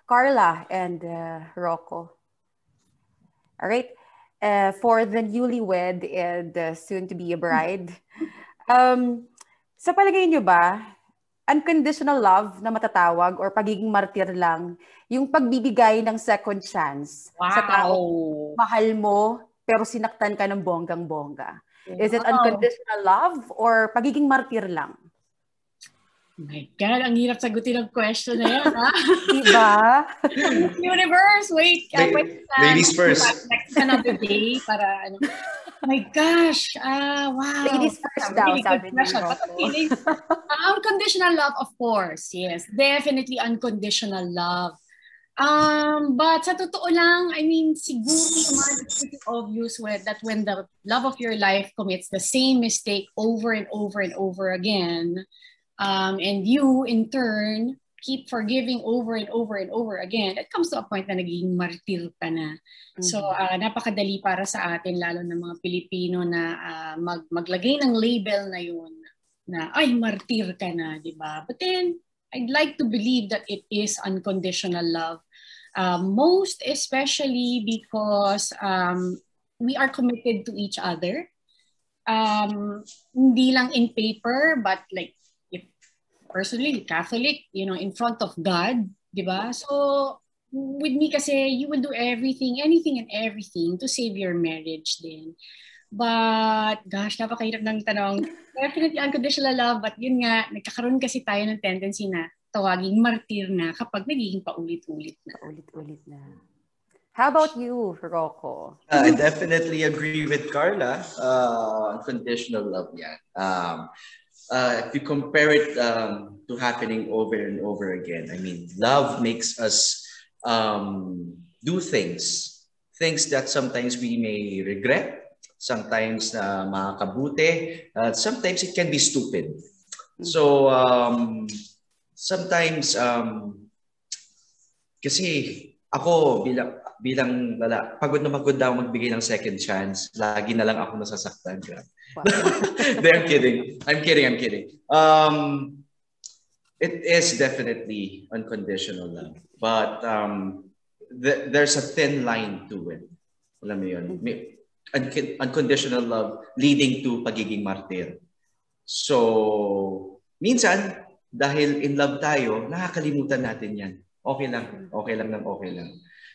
Carla and Rocco. All right, for the newlywed and soon to be a bride, sa palagay niyo ba, unconditional love na matatawag or pagiging martir lang yung pagbibigay ng second chance sa tao mahal mo pero sinaktan ka ng bonggang-bongga? Is it unconditional love or pagiging martir lang? Oh my God, ang hirap sagutin ng question na yan, ha? Diba? Universe, wait. Ladies first. Next another day para ano. Oh my gosh. Wow. Ladies first daw, sabi niyo. Unconditional love, of course. Yes, definitely unconditional love. But sa totoo lang, I mean, siguro naman it's pretty obvious that when the love of your life commits the same mistake over and over and over again, and you in turn keep forgiving over and over and over again, it comes to a point na naging martir ka na. So napakadali para sa atin, lalo na mga Pilipino, na maglagay ng label na yun na ay martir ka na, di ba? But then I'd like to believe that it is unconditional love. Most especially because we are committed to each other. Hindi lang in paper, but like if personally Catholic, in front of God, di ba? So with me kasi, you will do everything, anything and everything to save your marriage din. But gosh, napakahirap ng tanong. Definitely unconditional love, but yun nga, nagkakaroon kasi tayo ng tendency na tawaging martir na kapag nagiging paulit-ulit na. Paulit-ulit na. How about you, Rocco? I definitely agree with Carla. Unconditional love yan. If you compare it to happening over and over again, I mean, love makes us do things that sometimes we may regret, sometimes makakabuti, sometimes it can be stupid. So sometimes kasi ako bilang lala, pagod na pagod daw magbigay ng second chance. Lagi na lang ako nasasaktan. Wow. I'm kidding. It is definitely unconditional love. But there's a thin line to it. Alam mo yun? Unconditional love leading to pagiging martir. So, minsan, dahil in love tayo, nakakalimutan natin yan. Okay lang.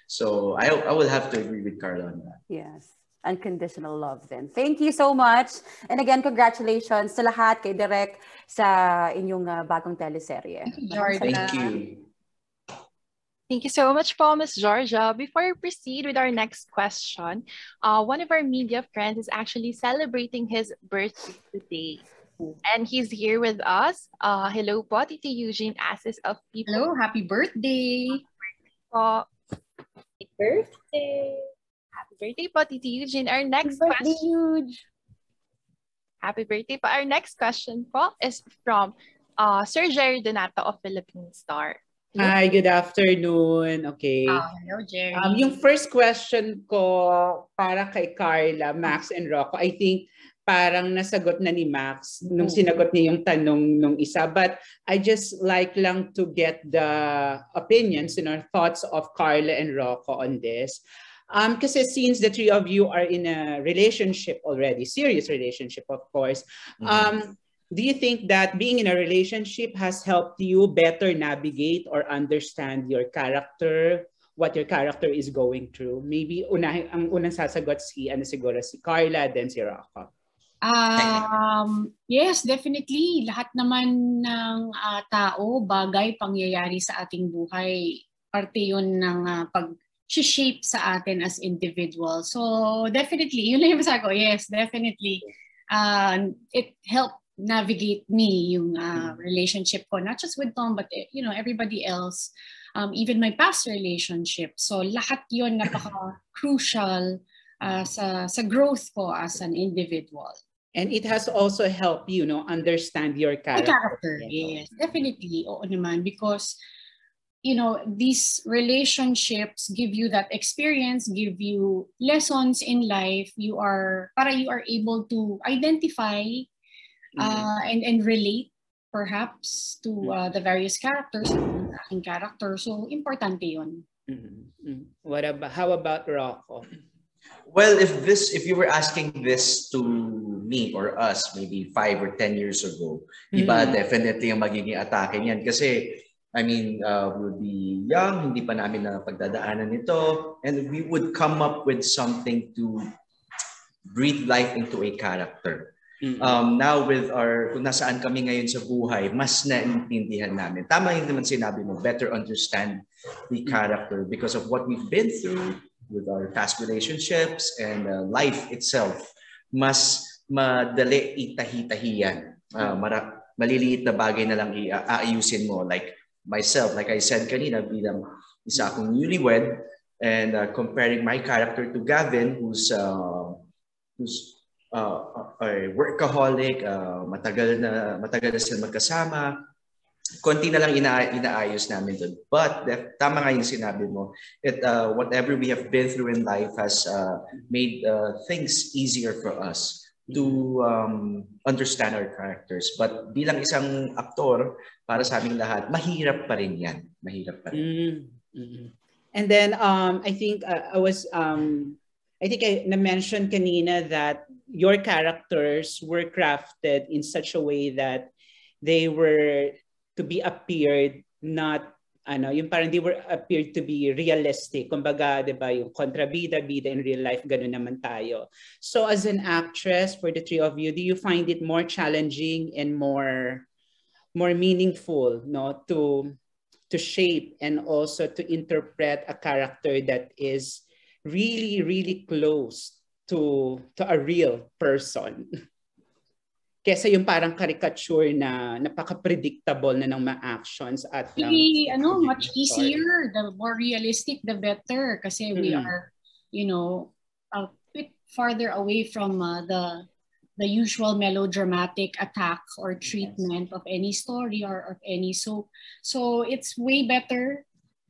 So, I will have to agree with Carla on that. Yes. Unconditional love then. Thank you so much. And again, congratulations sa lahat, kay Direk, sa inyong bagong teleserye. Thank you. Thank you so much po, Ms. Georgia. Before we proceed with our next question, one of our media friends is actually celebrating his birthday today. And he's here with us. Hello po, Tito Eugene, Asses of People. Hello, happy birthday. Happy birthday. Happy birthday po, Tito Eugene. Our next question. Happy birthday po. Our next question po is from Sir Jerry Donato of Philippine Star. Hi, good afternoon. Okay. Hello, Jerry. Yung first question ko para kay Carla, Max, and Rocco, I think parang nasagot na ni Max nung sinagot niya yung tanong nung isa. But I just like lang to get the opinions and thoughts of Carla and Rocco on this. Kasi since the three of you are in a relationship already, serious relationship, of course, do you think that being in a relationship has helped you better navigate or understand your character, what your character is going through? Maybe ang unang sasagot siguro si Carla, then si Rocco. Yes, definitely. Lahat naman ng tao, bagay, pangyayari sa ating buhay, parte yun ng pag-shape sa atin as individuals. So definitely, yun lang yung masasabi ko. Yes, definitely. It helped navigate me yung relationship ko, not just with Tom, but everybody else, even my past relationship. So lahat yun napaka-crucial sa growth ko as an individual. And it has also helped you, understand your character. Yes, definitely. Oo naman, because these relationships give you that experience, give you lessons in life. You are able to identify and relate perhaps to the various characters ng aking character. So importante yun. How about Rocco? Well, if you were asking this to me or us maybe 5 or 10 years ago, iba definitely ang magiging atake niyan. Kasi, I mean, we'll be young, hindi pa namin na pagdadaanan nito, and we would come up with something to breathe life into a character. Now with kung nasaan kami ngayon sa buhay, mas naiintindihan namin. Tama yung naman sinabi mo, better understand the character because of what we've been through with our past relationships and life itself. Mas madali itahi-tahiyan. Maliliit na bagay na lang aayusin mo. Like myself, like I said kanina, bilang isa akong newlywed, and comparing my character to Gavin, who's a workaholic, matagal na sila magkasama. Konti na lang inaayos namin doon. But tama nga yung sinabi mo, whatever we have been through in life has made things easier for us. to understand our characters. But bilang isang aktor, para sa aming lahat, mahirap pa rin yan. Mahirap pa rin. And then I think I think I na-mention kanina that your characters were crafted in such a way that they were to be appeared not yung parang they were appeared to be realistic. Kumbaga, 'di ba, yung kontrabida, bida in real life, ganun naman tayo. So as an actress, for the three of you, do you find it more challenging and more meaningful, no, to shape and also to interpret a character that is really, really close to a real person? Kesa yung parang caricature na napaka-predictable na ng mga actions at really, much easier. The more realistic, the better. Kasi we are, a bit farther away from the usual melodramatic attack or treatment of any story or of any soap. So it's way better.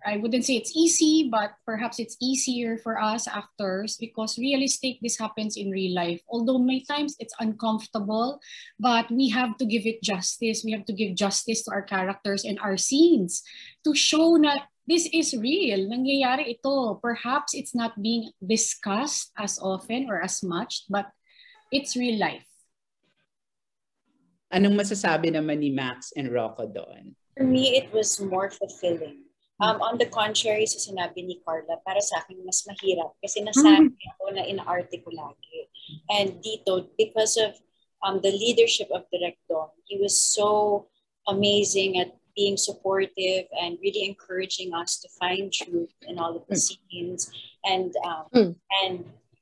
I wouldn't say it's easy, but perhaps it's easier for us actors because realistic, this happens in real life. Although many times it's uncomfortable, but we have to give it justice. We have to give justice to our characters and our scenes to show that this is real. Nangyayari ito. Perhaps it's not being discussed as often or as much, but it's real life. Anong masasabi naman ni Max and Rocco doon? For me, it was more fulfilling. On the contrary, sa sinabi ni Carla, para sa akin mas mahirap kasi nasanay ako na inaarte ko lagi. And dito, because of the leadership of Direct Dom, he was so amazing at being supportive and really encouraging us to find truth in all of the scenes and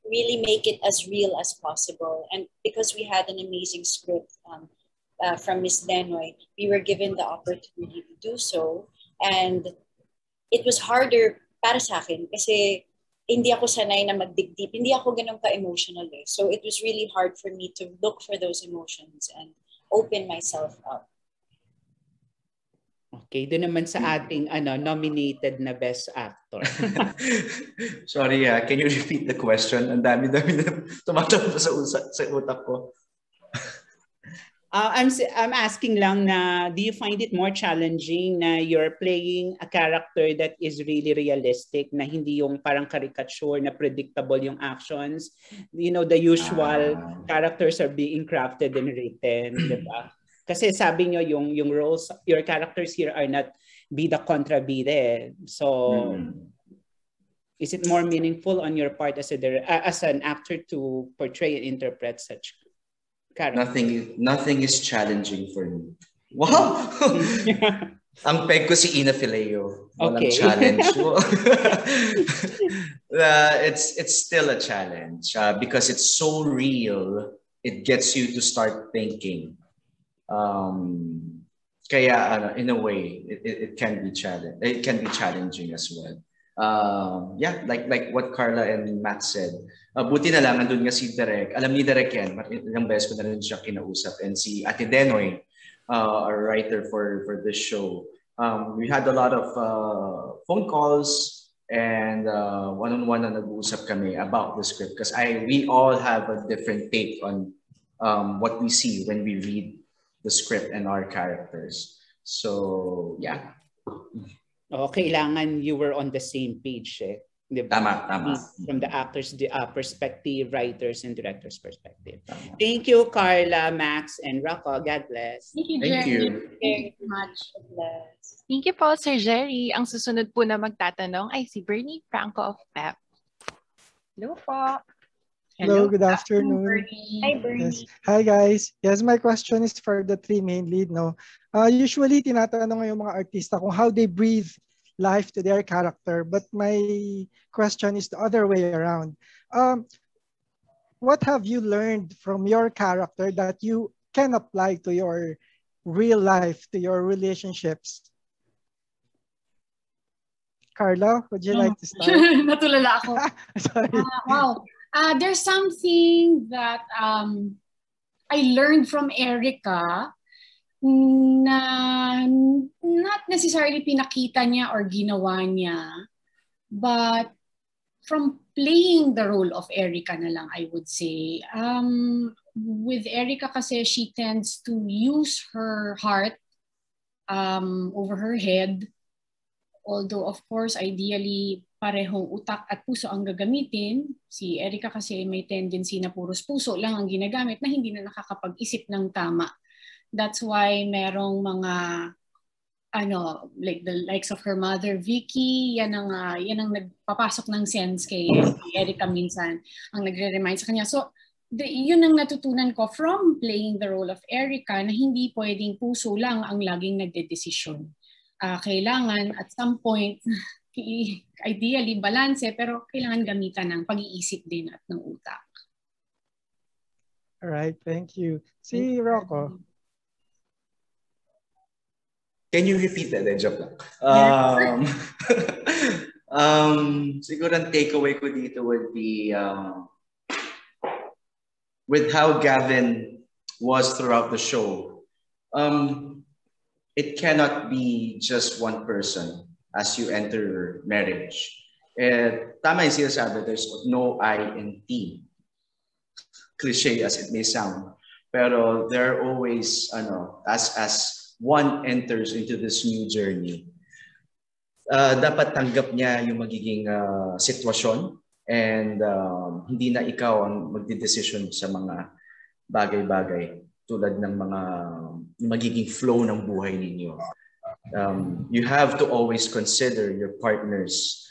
really make it as real as possible. And because we had an amazing script from Miss Denoy, we were given the opportunity to do so. And it was harder para sa akin kasi hindi ako sanay na magdigdip. Hindi ako ganun ka-emotional eh. So it was really hard for me to look for those emotions and open myself up. Okay, doon naman sa ating nominated na Best Actor. Sorry, can you repeat the question? Ang dami-dami na tumatakbo sa utak ko. I'm asking lang na, do you find it more challenging na you're playing a character that is really realistic, na hindi yung parang caricature na predictable yung actions? You know, the usual characters are being crafted and written, di ba? Kasi sabi nyo, yung roles, your characters here are not bida kontra bida. So, is it more meaningful on your part as an actor to portray and interpret such Nothing is challenging for me. Wow! Ang peg ko si Ina Fileo. Walang challenge. It's still a challenge because it's so real. It gets you to start thinking. Kaya in a way, it can be challenging. It can be challenging as well. Yeah, like what Carla and Max said. Buti na lang, andun nga si Derek. Alam ni Derek yan. Ilang beses ko na rin siya kinausap. And si Ate Denoy, our writer for this show. We had a lot of phone calls and one-on-one na nag-uusap kami about the script because we all have a different take on what we see when we read the script and our characters. So, yeah. Kailangan you were on the same page eh. Tama. From the actors' perspective, writers and directors' perspective. Thank you, Carla, Max, and Rocco. God bless. Thank you, Thank you. Very much. Bless. Thank you po, Sir Jerry. Ang susunod po na magtatanong ay si Bernie Franco of PEP. Hello po. Hello, good afternoon. Hi, Bernie. Yes. Hi, guys. Yes, my question is for the three main lead. No, usually tinatanong yung mga artista kung how they breathe life to their character, but my question is the other way around. What have you learned from your character that you can apply to your real life, to your relationships? Carla, would you like to start? Natulala ako. Sorry. Wow. There's something that I learned from Erica na not necessarily pinakita niya or ginawa niya, but from playing the role of Erica na lang, I would say. with Erica kasi, she tends to use her heart over her head. Although, of course, ideally, parehong utak at puso ang gagamitin. Si Erica kasi may tendency na puros puso lang ang ginagamit na hindi na nakakapag-isip ng tama. That's why merong mga like the likes of her mother, Vicky, yan ang nagpapasok ng sense kay Erica minsan, ang nagre-remind sa kanya. So, yun ang natutunan ko from playing the role of Erica, na hindi pwedeng puso lang ang laging nagdedesisyon. Kailangan at some point, ideally balance, pero kailangan gamitan ng pag-iisip din at ng utak. Alright, thank you. Si Rocco. Can you repeat that? Joke lang. Siguro ang takeaway ko dito would be with how Gavin was throughout the show. It cannot be just one person as you enter marriage. Tama yung sinasabi, there's no I in T. Cliche as it may sound. Pero there are always, as one enters into this new journey, dapat tanggap niya yung magiging sitwasyon and hindi na ikaw ang magdidesisyon sa mga bagay-bagay tulad ng mga magiging flow ng buhay ninyo. You have to always consider your partner's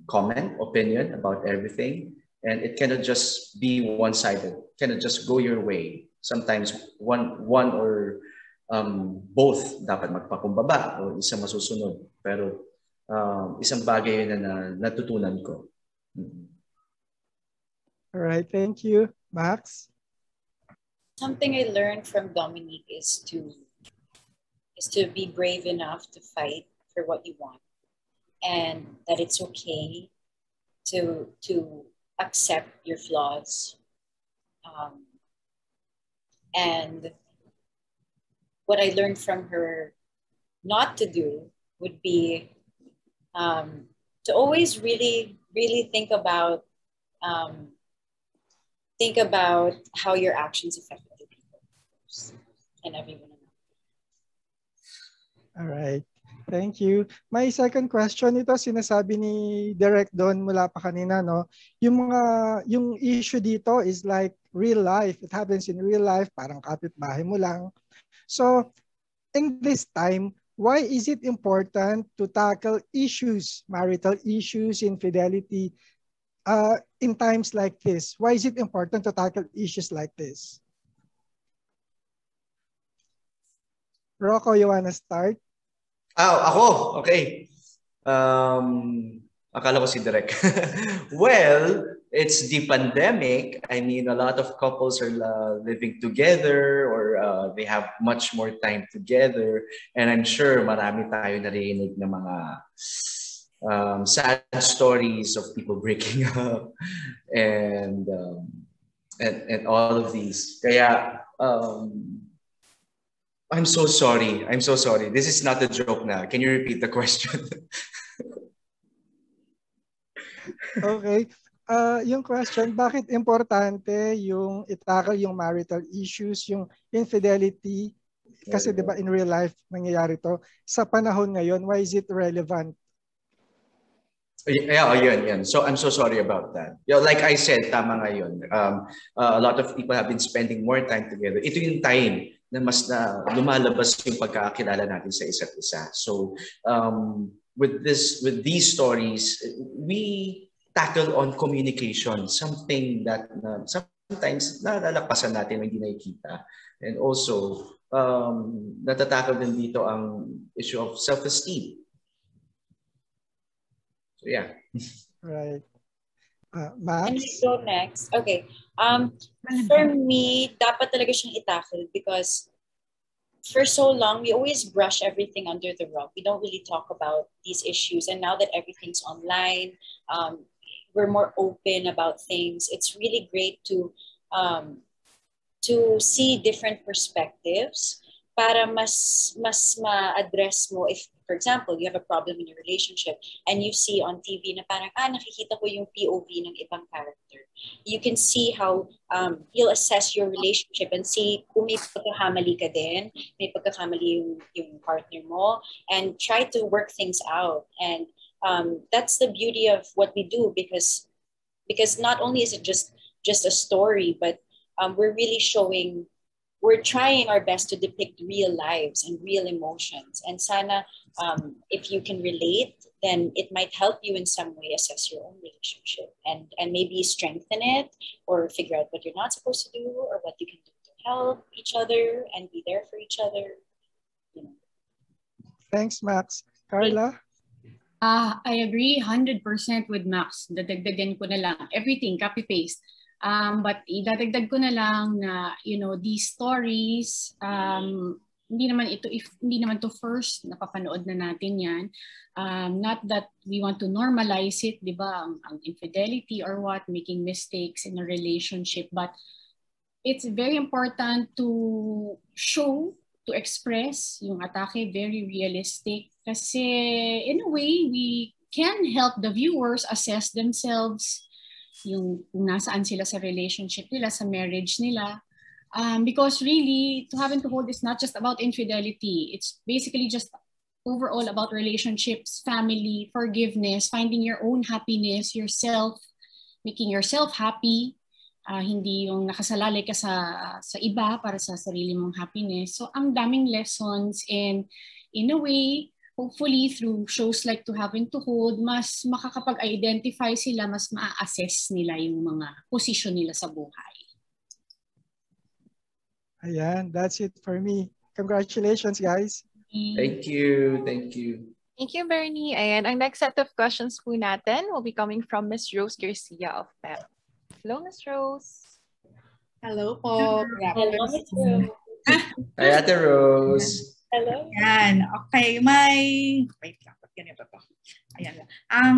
comment, opinion about everything, and it cannot just be one-sided. It cannot just go your way. Sometimes one or both dapat magpakumbaba o isa masusunod. Pero isang bagay na natutunan ko. All right, thank you. Max? Something I learned from Dominique is to be brave enough to fight for what you want, and that it's okay to accept your flaws. And what I learned from her not to do would be to always really, really think about how your actions affect other people and everyone. All right. Thank you. My second question, ito sinasabi ni Direk Don mula pa kanina, no? Yung issue dito is like real life. It happens in real life, parang kapitbahay mo lang. So, in this time, why is it important to tackle issues, marital issues, infidelity, in times like this? Why is it important to tackle issues like this? Rocco, you wanna start? Ako? Okay. Akala ko si Direk. Well, it's the pandemic. I mean, a lot of couples are living together or they have much more time together. And I'm sure marami tayo narinig ng mga sad stories of people breaking up and all of these. Kaya, I'm so sorry. I'm so sorry. This is not a joke na. Can you repeat the question? Okay. Yung question, bakit importante yung i-tackle yung marital issues, yung infidelity? Kasi 'di ba in real life nangyayari to. Sa panahon ngayon, why is it relevant? Yeah, yun. So I'm so sorry about that. Like I said, tama nga yun. A lot of people have been spending more time together. Ito yung time na mas lumalabas yung pagkakakilala natin sa isa't isa. So with these stories, we tackle on communication, something that sometimes nalalakpasan natin hindi nakikita. And also, natatakal din dito ang issue of self-esteem. So yeah. Right. Can we go next? Okay. For me, dapat talaga siyang i-tackle because for so long, we always brush everything under the rug. We don't really talk about these issues. And now that everything's online, we're more open about things. It's really great to see different perspectives para mas ma-address mo if for example, you have a problem in your relationship and you see on TV na parang, nakikita ko yung POV ng ibang character. You can see how you'll assess your relationship and see kung may pagkakamali ka din, may pagkakamali yung partner mo, and try to work things out. And that's the beauty of what we do, because not only is it just a story, but we're really we're trying our best to depict real lives and real emotions. And sana, if you can relate, then it might help you in some way assess your own relationship and maybe strengthen it, or figure out what you're not supposed to do, or what you can do to help each other and be there for each other. Thanks, Max. Carla? I agree 100% with Max. Dadagdagan ko na lang. Everything, copy-paste. But idadagdag ko na lang na, these stories, hindi naman to first napapanood na natin yan. Not that we want to normalize it, di ba? Ang infidelity or what, making mistakes in a relationship. But it's very important to show, to express yung atake, very realistic. Kasi in a way, we can help the viewers assess themselves, yung kung nasaan sila sa relationship nila, sa marriage nila. Because really, to have and to hold is not just about infidelity. It's basically just overall about relationships, family, forgiveness, finding your own happiness, yourself, making yourself happy. Hindi yung nakasalalay ka sa iba para sa sarili mong happiness. So ang daming lessons, and in a way, hopefully through shows like To Have and to Hold, mas makakapag-identify sila, mas ma-assess nila yung mga posisyon nila sa buhay. Ayan, that's it for me. Congratulations, guys. Thank you. Thank you. Thank you, Bernie. And ang next set of questions po natin will be coming from Ms. Rose Garcia of PEP. Hello, Ms. Rose. Hello po. Hello, Ms. Rose. Hi, Ate Rose. Hello. Yan. Okay, wait lang. Ganito to. Ayan lang.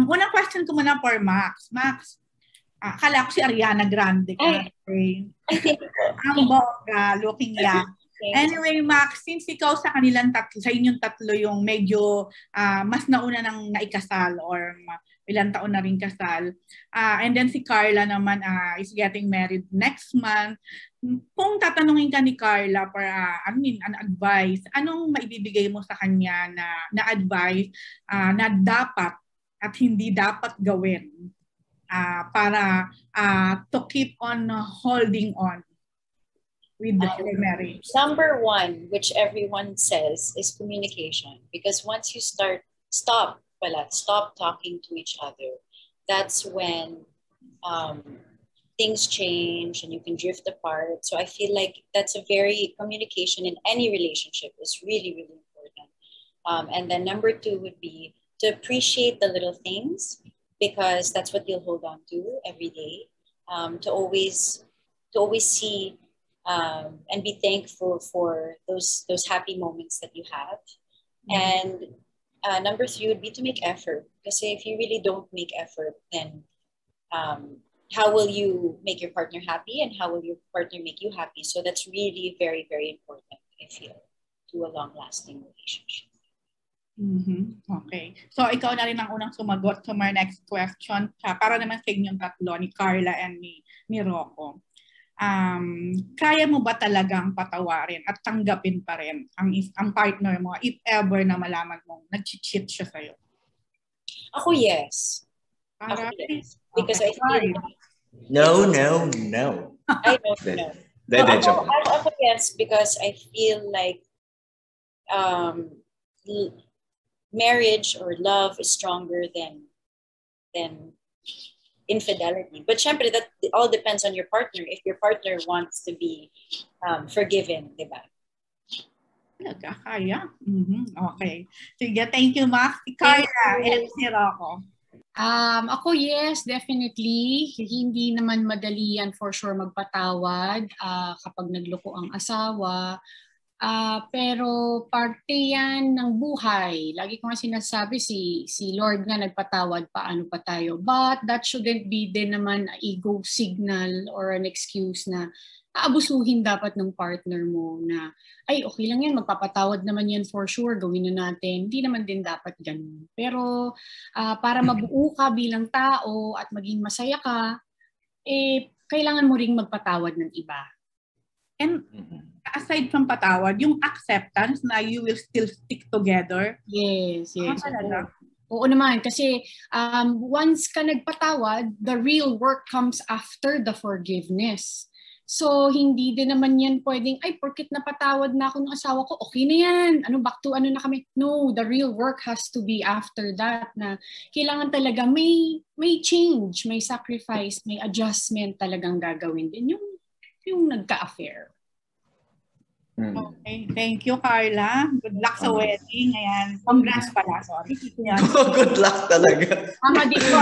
Unang question ko muna for Max. Max, akala ko si Ariana Grande ka. Ang bongga, looking young. Anyway, Max, since ikaw sa inyong tatlo yung medyo mas nauna nang naikasal or ilang taon na rin kasal. And then si Carla naman is getting married next month. Kung tatanungin ka ni Carla para an advice, anong maibibigay mo sa kanya na advice na dapat at hindi dapat gawin para to keep on holding on with the marriage? Number one, which everyone says, is communication. Because once you stop talking to each other, that's when things change and you can drift apart. So I feel like communication in any relationship is really, really important. And then number two would be to appreciate the little things, because that's what you'll hold on to every day. To always see and be thankful for those happy moments that you have. And number three would be to make effort. Because if you really don't make effort, then how will you make your partner happy, and how will your partner make you happy? So that's really very, very important, I feel, to a long-lasting relationship. Okay. So ikaw na rin ang unang sumagot to my next question. Para naman sa inyong tatlo, ni Carla and ni Rocco. Kaya mo ba talagang patawarin at tanggapin pa rin ang partner mo if ever na malaman mong nag-cheat siya sa'yo? Ako, yes. Because I feel... No. I don't know. Ako, yes, because I feel like marriage or love is stronger than infidelity. But syempre, that all depends on your partner. If your partner wants to be forgiven, diba? Kaya. Okay. Sige, thank you, Max. Carla and si Rocco. Ako, yes, definitely. Hindi naman madali yan for sure magpatawad kapag nagloko ang asawa. Pero parte yan ng buhay. Lagi ko nga sinasabi, si Lord nga nagpatawad, paano pa tayo. But that shouldn't be din naman a ego signal or an excuse na aabusuhin dapat ng partner mo na, ay okay lang yan, magpapatawad naman yan for sure, gawin na natin. Hindi naman din dapat ganun. Pero para mabuo ka bilang tao at maging masaya ka, kailangan mo ring magpatawad ng iba. And aside from patawad, yung acceptance na you will still stick together. Yes. Oo naman, kasi once ka nagpatawad, the real work comes after the forgiveness. So, hindi din naman yan pwedeng, ay, porkit napatawad na ako ng asawa ko, okay na yan. Back to na kami. No, the real work has to be after that na kailangan talaga may change, may sacrifice, may adjustment talagang gagawin din yung nagka-affair. Okay, thank you, Carla. Good luck sa wedding. Ayan, congrats pala, sorry. Good luck talaga. Tama din po.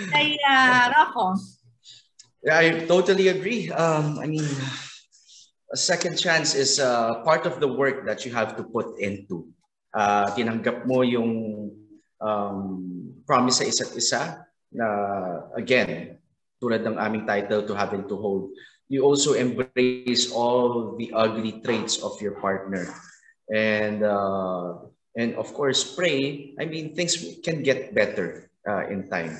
Kay Rocco. Yeah, I totally agree. I mean, a second chance is part of the work that you have to put into. Tinanggap mo yung promise sa isa't isa na, again, tulad ng aming title, To Have and to Hold. You also embrace all the ugly traits of your partner. And of course, pray. I mean, things can get better in time.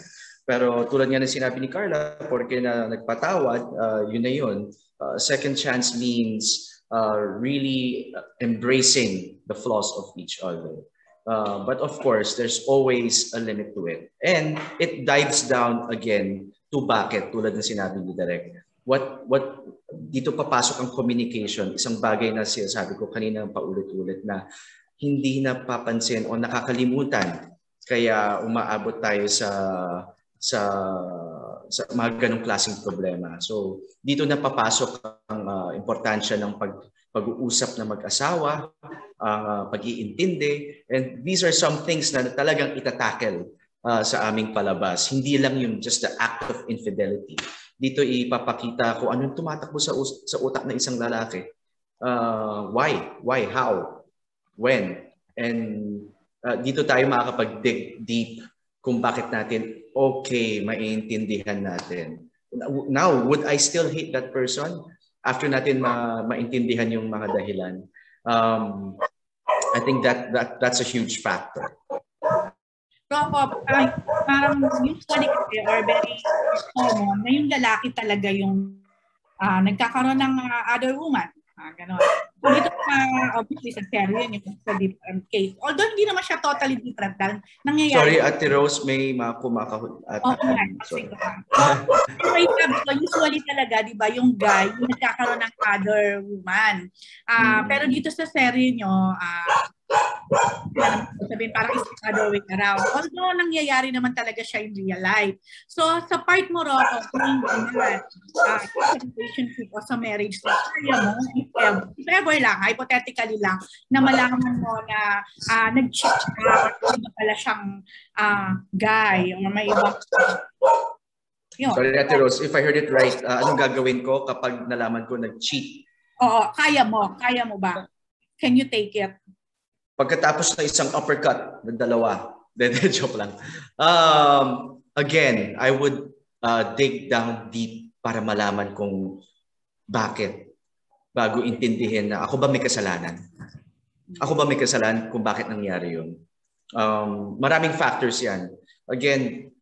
Pero tulad nga ng sinabi ni Carla, porque na nagpatawad, yun na yun. Second chance means really embracing the flaws of each other. But of course, there's always a limit to it. And it dives down again to bakit, tulad ng sinabi ni Direk. Dito papasok ang communication, isang bagay na sinasabi ko kanina paulit-ulit na hindi napapansin o nakakalimutan. Kaya umaabot tayo sa mga ganong klaseng problema. So dito na papasok ang importansya ng pag-uusap na mag-asawa, ang pag-iintindi, and these are some things na talagang itatackle sa aming palabas. Hindi lang yung just the act of infidelity. Dito ipapakita kung anong tumatakbo sa utak ng isang lalaki. Why, how, when, and dito tayo makakapag-dig deep kung bakit natin maiintindihan natin. Now, would I still hate that person after natin maintindihan yung mga dahilan? I think that's a huge factor. Rocco, parang usually or very common na yung lalaki talaga yung nagkakaroon ng other woman. Ganon. So dito obviously sa serye yun yung sa different case. Although hindi naman siya totally different dahil nangyayari. Sorry, Ate Rose, may mga kumakahul. Sorry. Usually talaga, di ba, yung guy yung nagkakaroon ng other woman. Pero dito sa serye nyo, sabihin parang is the other way around. Although nangyayari naman talaga siya in real life. So sa part mo, Rocco, sa relationship o sa marriage, so kaya mo, if ever lang, hypothetically lang, na malaman mo na nag-cheat siya or na pala siyang guy o may ibang Sorry, Ate Rose, if I heard it right, anong gagawin ko kapag nalaman ko nag-cheat? Oo, kaya mo ba? Can you take it? Pagkatapos na isang uppercut ng dalawa, joke lang. Again, I would dig down deep para malaman kung bakit bago intindihin na ako ba may kasalanan? Ako ba may kasalanan kung bakit nangyari yun? Maraming factors yan. Again,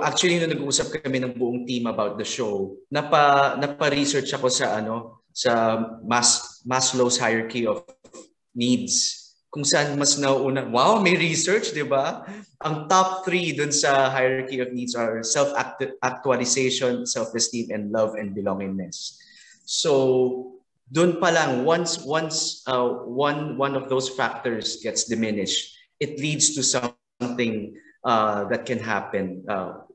actually nung nag-uusap kami ng buong team about the show, napa-research ako sa Maslow's hierarchy of needs. Kung saan mas nauuna, wow, may research, di ba? Ang top 3 dun sa hierarchy of needs are self-actualization, self-esteem, and love and belongingness. So, dun pa lang, once one of those factors gets diminished, it leads to something that can happen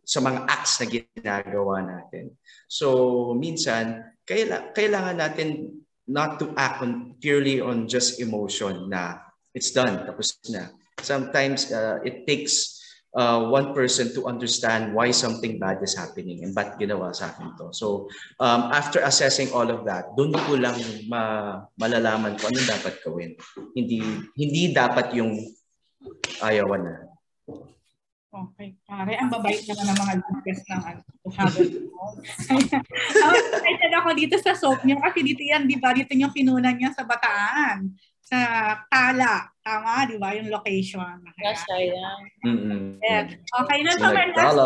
sa mga acts na ginagawa natin. So, minsan, kailangan natin not to act purely on just emotion na it's done, tapos na. Sometimes it takes one person to understand why something bad is happening and ba't ginawa sa akin to. So after assessing all of that, doon ko lang malalaman ko anong dapat gawin. Hindi dapat yung ayawan na. Okay, pare, ang babait naman ng mga guest ng habit mo. Excited ako dito sa soap niyo kasi dito yan, di ba? Dito yung pinunan niya sa Bataan. Sa Tala. Tama, di ba? Yung location. Yes, sayang. Yeah. Okay, na for my last,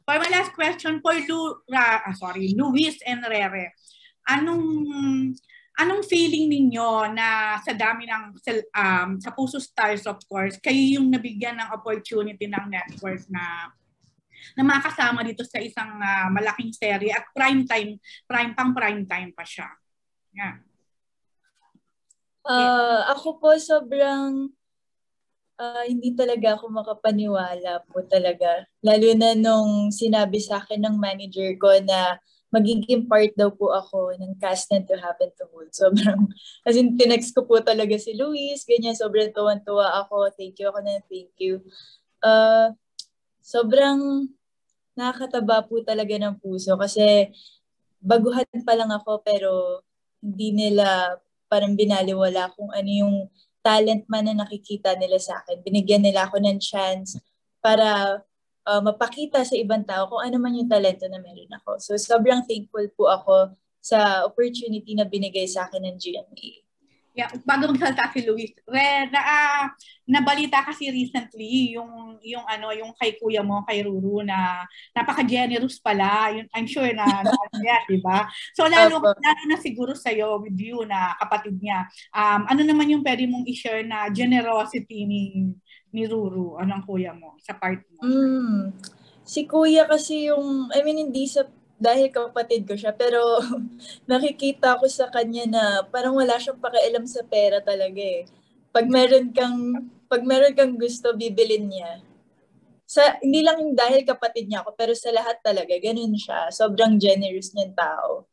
for my last question for Luis and Rere. Anong feeling ninyo na sa dami ng sa Puso Stars, of course, kayo yung nabigyan ng opportunity ng network na makasama dito sa isang malaking serye at prime time pa siya. Yeah. Ako po sobrang hindi talaga ako makapaniwala po talaga. Lalo na nung sinabi sa akin ng manager ko na magiging part daw po ako ng cast ng To Happen to Hold. Sobrang, as in, tinext ko po talaga si Luis, ganyan, sobrang tuwan-tuwa ako. Thank you. Sobrang nakakataba po talaga ng puso kasi baguhan pa lang ako pero hindi nila parang binaliwala kung ano yung talent man na nakikita nila sa akin. Binigyan nila ako ng chance para mapakita sa ibang tao kung ano man yung talento na meron ako. So sobrang thankful po ako sa opportunity na binigay sa akin ng GMA. Yeah, bago magsalita si Luis, nabalita kasi recently yung kay kuya mo, kay Ruru, na napaka-generous pala. I'm sure na di ba? So lalo na siguro sa'yo, with you na kapatid niya, ano naman yung pwede mong i-share na generosity ni Ruru, anong kuya mo, sa part mo? Si kuya kasi hindi dahil kapatid ko siya, pero nakikita ko sa kanya na parang wala siyang pakialam sa pera talaga eh. Pag meron kang gusto, bibilin niya. Hindi lang dahil kapatid niya ako, pero sa lahat talaga, ganun siya. Sobrang generous niyang tao.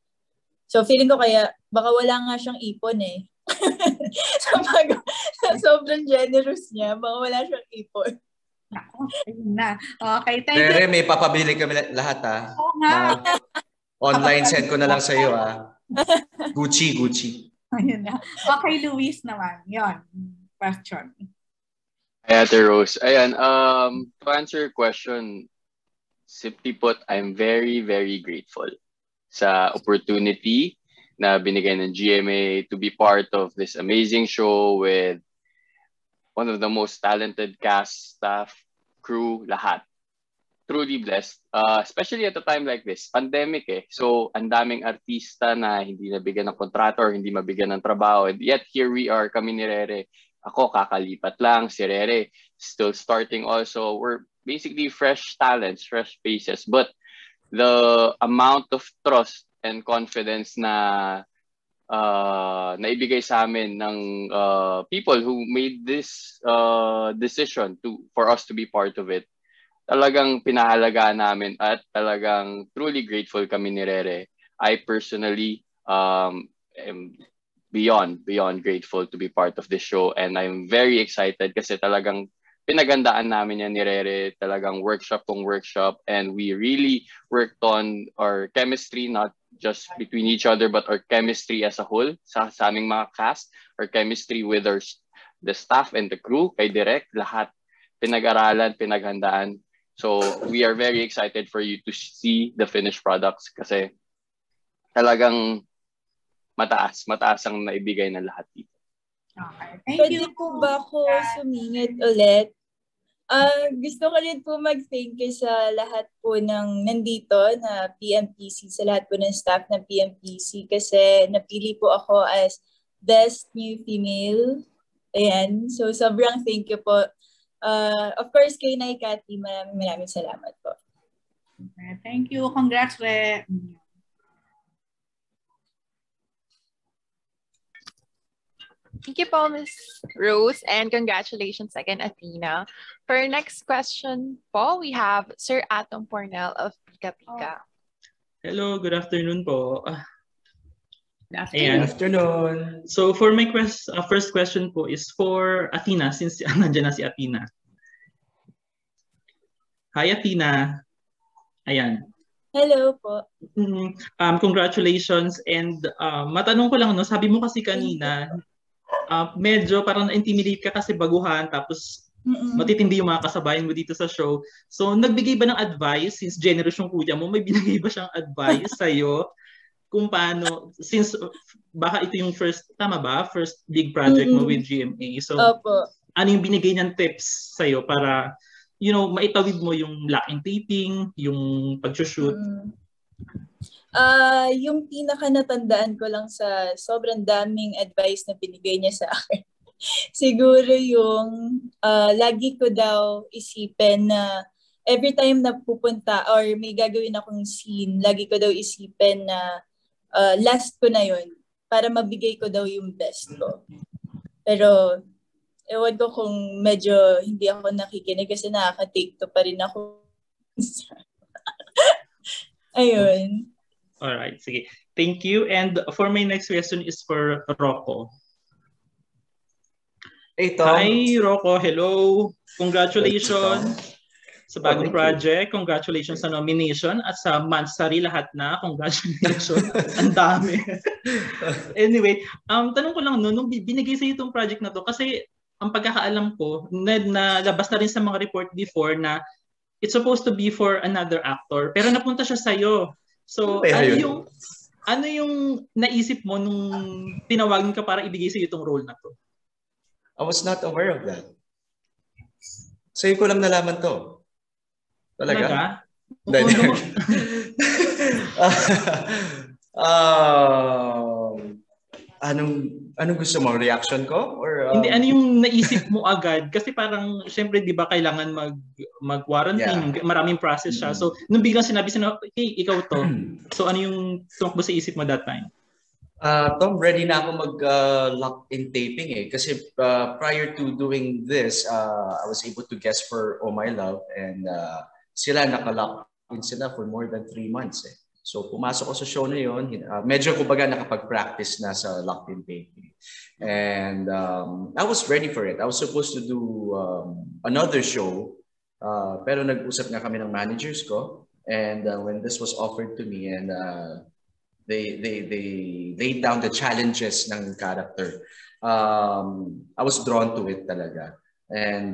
So feeling ko kaya, baka wala nga siyang ipon eh. Sobrang generous niya, baka wala siyang ipon. Okay, thank you. Rere, may papabili kami lahat Online send ko na lang sa iyo Gucci. Ayun na. Okay, Luis naman. Yon. Question. Hi, Ate Rose. Ayan, to answer your question, simply put, I'm very, very grateful sa opportunity na binigay ng GMA to be part of this amazing show with one of the most talented cast, staff, crew, lahat. Truly blessed. Especially at a time like this, pandemic eh. So, ang daming artista na hindi nabigyan ng kontrato or hindi mabigyan ng trabaho. And yet, here we are, kami ni Rere. Ako, kakalipat lang. Si Rere, still starting also. We're basically fresh talents, fresh faces. But the amount of trust and confidence na naibigay sa amin ng people who made this decision for us to be part of it, talagang pinahalagaan namin at talagang truly grateful kami ni Rere. I personally am beyond grateful to be part of this show, and I'm very excited kasi talagang pinagandaan namin yan ni Rere, talagang workshop, and we really worked on our chemistry, not just between each other, but our chemistry as a whole sa aming mga cast, our chemistry with the staff and the crew, kay Direk, lahat pinag-aralan, pinaghandaan. So we are very excited for you to see the finished products kasi talagang mataas ang naibigay ng lahat dito. Okay. Pwede po ba ako sumingit ulit? Gusto ko rin po mag-thank you sa lahat po ng nandito na PMPC, sa lahat po ng staff ng PMPC kasi napili po ako as Best New Female. Ayan. So, sobrang thank you po. Of course, kay Nay Cathy, maraming salamat po. Okay, thank you. Congrats, Re. Thank you po, Ms. Rose, and congratulations again, Athena. For our next question po, we have Sir Atom Pornel of Pika Pika. Hello, good afternoon po. Good afternoon. So for my first question po is for Athena, since nandiyan na si Athena. Hi, Athena. Ayan. Hello po. Congratulations. And matanong ko lang, no, sabi mo kasi kanina, medyo parang na-intimidate ka kasi baguhan, tapos matitindi yung mga kasabayan mo dito sa show. So, nagbigay ba ng advice, since generous yung kuya mo, may binigay ba siyang advice sa'yo kung paano, since baka ito yung first, tama ba? First big project mo with GMA. So, ano yung binigay niyang tips sa'yo para, maitawid mo yung lock and taping, yung pag-shoot? Yung pinaka natandaan ko lang sa sobrang daming advice na binigay niya sa akin. Siguro yung lagi ko daw isipin na every time na pupunta or may gagawin akong scene, lagi ko daw isipin na last ko na yun para mabigay ko daw yung best ko. Pero ewan ko kung medyo hindi ako nakikinig kasi nakaka-take to pa rin ako. Ayun. Alright, sige. Thank you. And for my next question is for Rocco. Hey, Tom. Hi, Rocco. Hello. Congratulations sa bagong project. Congratulations sa nomination at sa Mansari lahat na. Congratulations. Ang dami. Anyway, tanong ko lang, nung binigay sa itong project na to, kasi ang pagkakaalam ko, nalabas na rin sa mga report before na it's supposed to be for another actor, pero napunta siya sa'yo. So, ano yung naisip mo nung tinawagan ka para ibigay sa itong role na to? I was not aware of that. Sa'yo ko lang nalaman to. Talaga? Anong gusto mo? Reaction ko? Or, Hindi, ano yung naisip mo agad? Kasi parang, syempre, di ba, kailangan mag-quarantine. Yeah. Maraming process siya. So, nung biglang sinabi, hey, ikaw to. So, ano yung tumakbo sa isip mo that time? Tom, ready na ako mag-lock-in taping eh. Kasi prior to doing this, I was able to guest for Oh My Love. And sila naka-lock-in sila for more than 3 months eh. So pumasok ko sa show na yun, medyo kumbaga nakapag-practice na sa locked-in taping. And I was ready for it. I was supposed to do another show, pero nag-usap nga kami ng managers ko. And when this was offered to me and they laid down the challenges ng character, I was drawn to it talaga. And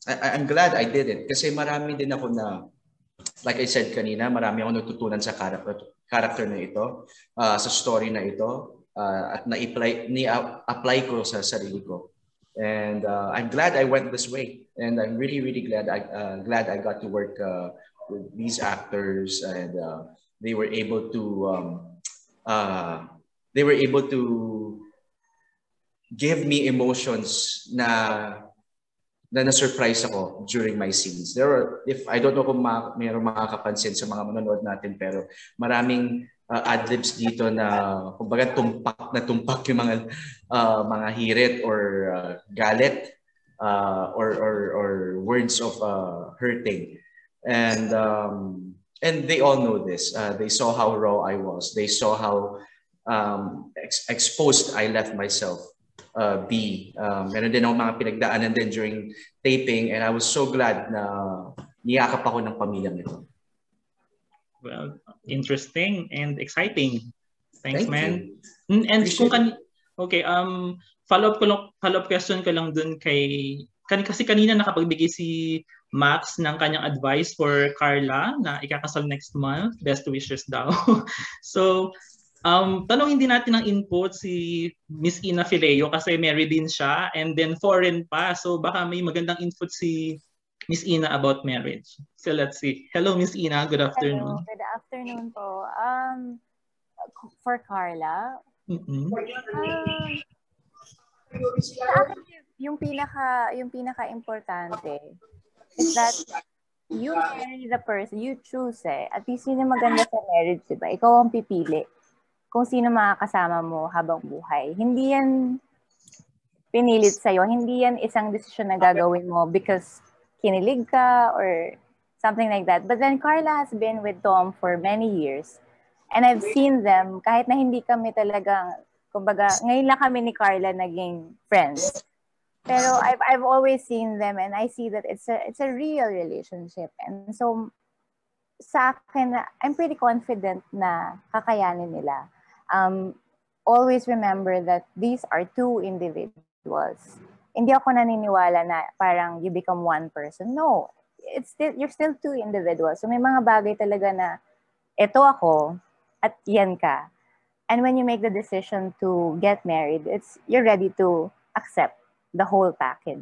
I'm glad I did it kasi marami din ako na, like I said kanina, marami akong natutunan sa character na ito, sa story na ito, at na-apply ko sa sarili ko. And I'm glad I went this way. And I'm really, really glad I got to work with these actors, and they were able to give me emotions na na-surprise ako during my scenes. I don't know kung mayroong makakapansin sa mga manonood natin, pero maraming ad-libs dito na kumbaga tumpak yung mga hirit or galit or words of hurting. And they all know this. They saw how raw I was. They saw how exposed I left myself be. Meron din ako mga pinagdaanan din during taping, and I was so glad na niyakap ako ng pamilyang ito. Well, interesting and exciting. Thanks, man. You. And okay, follow-up question ko lang dun kasi kanina nakapagbigay si Max ng kanyang advice for Carla na ikakasal next month. Best wishes daw. So, tanongin din natin ng input si Miss Ina Fileo kasi married din siya and then foreign pa. So baka may magandang input si Miss Ina about marriage. So let's see. Hello, Miss Ina. Good afternoon. Hello, good afternoon po. For Carla, sa akin yung pinaka-importante is that you marry the person, you choose At least yun yung maganda sa marriage, diba? Ikaw ang pipili kung sino makakasama mo habang buhay. Hindi yan pinilit sa'yo. Hindi yan isang desisyon na gagawin mo because kinilig ka or something like that. But then Carla has been with Tom for many years. And I've seen them, kahit na hindi kami talagang, kumbaga, ngayon lang kami ni Carla naging friends. Pero I've always seen them and I see that it's a real relationship. And so sa akin, I'm pretty confident na kakayanin nila. Always remember that these are two individuals. Hindi ako naniniwala na parang you become one person. No, you're still two individuals. So may mga bagay talaga na ito ako at yan ka. And when you make the decision to get married, you're ready to accept the whole package.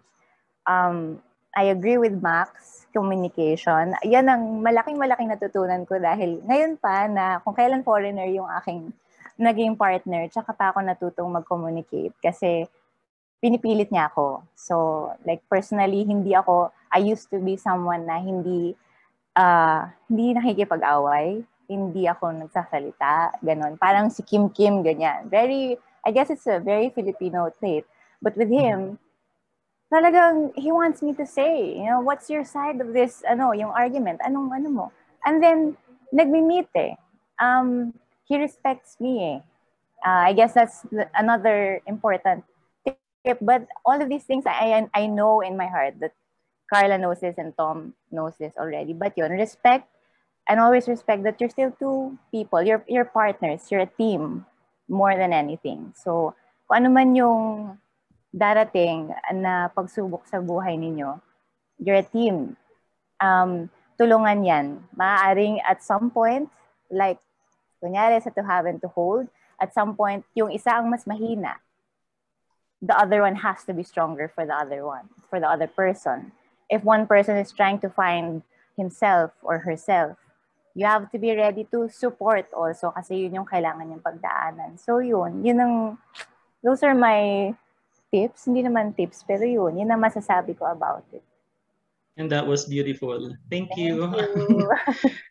I agree with Max, communication. Yan ang malaking natutunan ko dahil ngayon pa na kung kailan foreigner yung aking naging partner, tsaka pa ako natutong mag-communicate kasi pinipilit niya ako. So, like personally, I used to be someone na hindi nakikipag-away, hindi ako nagsasalita, ganon. Parang si Kim, ganyan. I guess it's a very Filipino trait. But with him, talagang he wants me to say, what's your side of this, yung argument, ano mo. And then, nagmi-meet eh. He respects me eh. I guess that's another important tip. But all of these things, I know in my heart that Carla knows this and Tom knows this already. But yun, respect, and always respect that you're still two people. You're partners. You're a team more than anything. So, kung ano man yung darating na pagsubok sa buhay ninyo, you're a team. Tulungan yan. Maaaring at some point, like, kunyari sa to have and to hold, at some point, yung isa ang mas mahina. The other one has to be stronger for the other person. If one person is trying to find himself or herself, you have to be ready to support also kasi yun yung kailangan niyang pagdaanan. So those are my tips, hindi naman tips, pero yun ang masasabi ko about it. And that was beautiful. Thank you.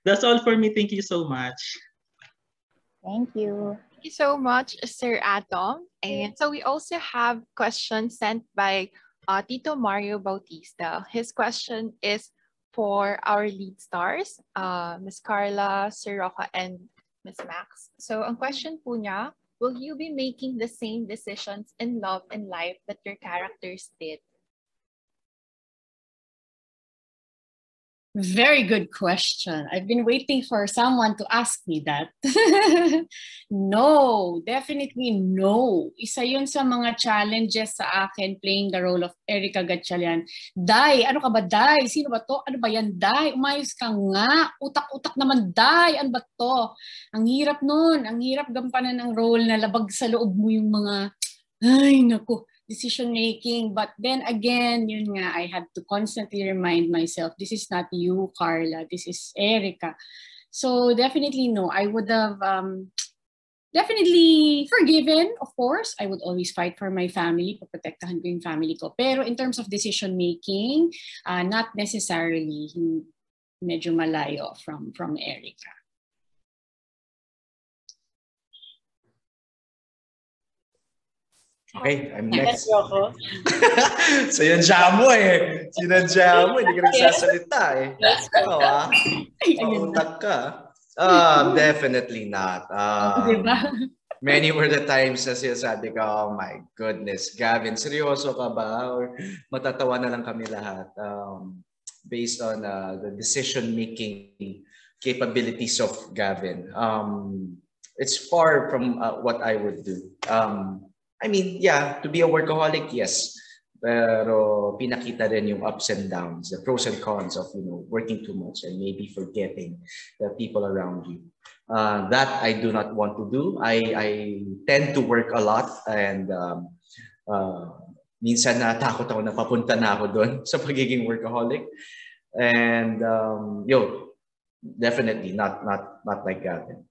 That's all for me. Thank you so much. Thank you. Thank you so much, Sir Atom. And so we also have questions sent by Tito Mario Bautista. His question is for our lead stars, Ms. Carla, Sir Rocco, and Ms. Max. So ang question po niya, will you be making the same decisions in love and life that your characters did? Very good question. I've been waiting for someone to ask me that. No, definitely no. Isa yun sa mga challenges sa akin playing the role of Erica Gatchalian. Day, ano ka ba, Day? Sino ba to? Ano ba yan, Day? Umayos ka nga. Utak-utak naman, Day. Ano ba to? Ang hirap nun. Ang hirap gampanan ng role na labag sa loob mo yung mga, ay, naku, decision making. But then again, yun nga, I had to constantly remind myself, this is not you, Carla. This is Erica. So definitely no. I would have definitely forgiven, of course. I would always fight for my family, paprotektahan ko yung family ko. Pero in terms of decision making, not necessarily medyo malayo from Erica. Okay, I'm next. Sinadya mo eh. Sinadya mo, hindi ka nagsasalita eh. Oo ah. Pautak ka. Definitely not. Many were the times na sinasabi ko, oh my goodness, Gavin, seryoso ka ba? Or matatawa na lang kami lahat based on the decision-making capabilities of Gavin. It's far from what I would do. I mean, yeah, to be a workaholic, yes. Pero pinakita rin yung ups and downs, the pros and cons of, working too much and maybe forgetting the people around you. That I do not want to do. I tend to work a lot and minsan natakot ako na papunta na ako doon sa pagiging workaholic. And definitely not like Gavin.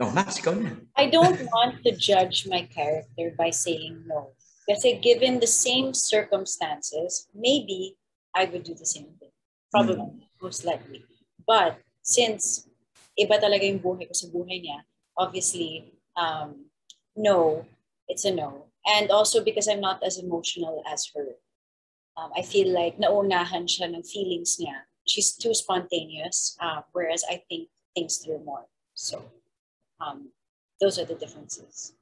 Oh, Max, ikaw na. I don't want to judge my character by saying no. Kasi given the same circumstances, maybe I would do the same thing. Probably, most likely. But since iba talaga yung buhay ko sa buhay niya, obviously, no, it's a no. And also because I'm not as emotional as her. I feel like naunahan siya ng feelings niya. She's too spontaneous, whereas I think things through more. So, those are the differences.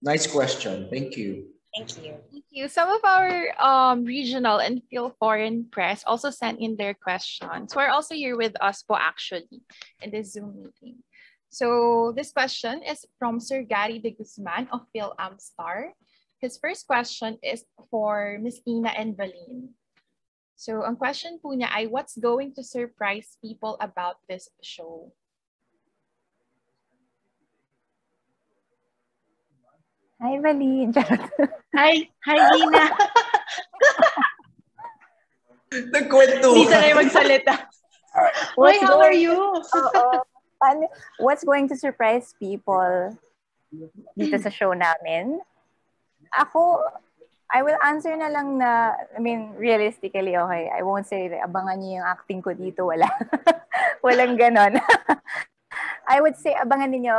Nice question. Thank you. Thank you. Thank you. Some of our regional and foreign press also sent in their questions. We're also here with us po actually in this Zoom meeting. So this question is from Sir Gary de Guzman of Phil Star. His first question is for Miss Ina and Valine. So ang question po niya ay, what's going to surprise people about this show? Hi, Valine. Hi, Ina. Nagkwento. Hindi sanay magsalita. Hi, how are you? What's going to surprise people dito sa show namin? Ako, I will answer na lang na, I mean, realistically, okay. I won't say, abangan niyo yung acting ko dito. Wala. Walang ganon. I would say, abangan niyo.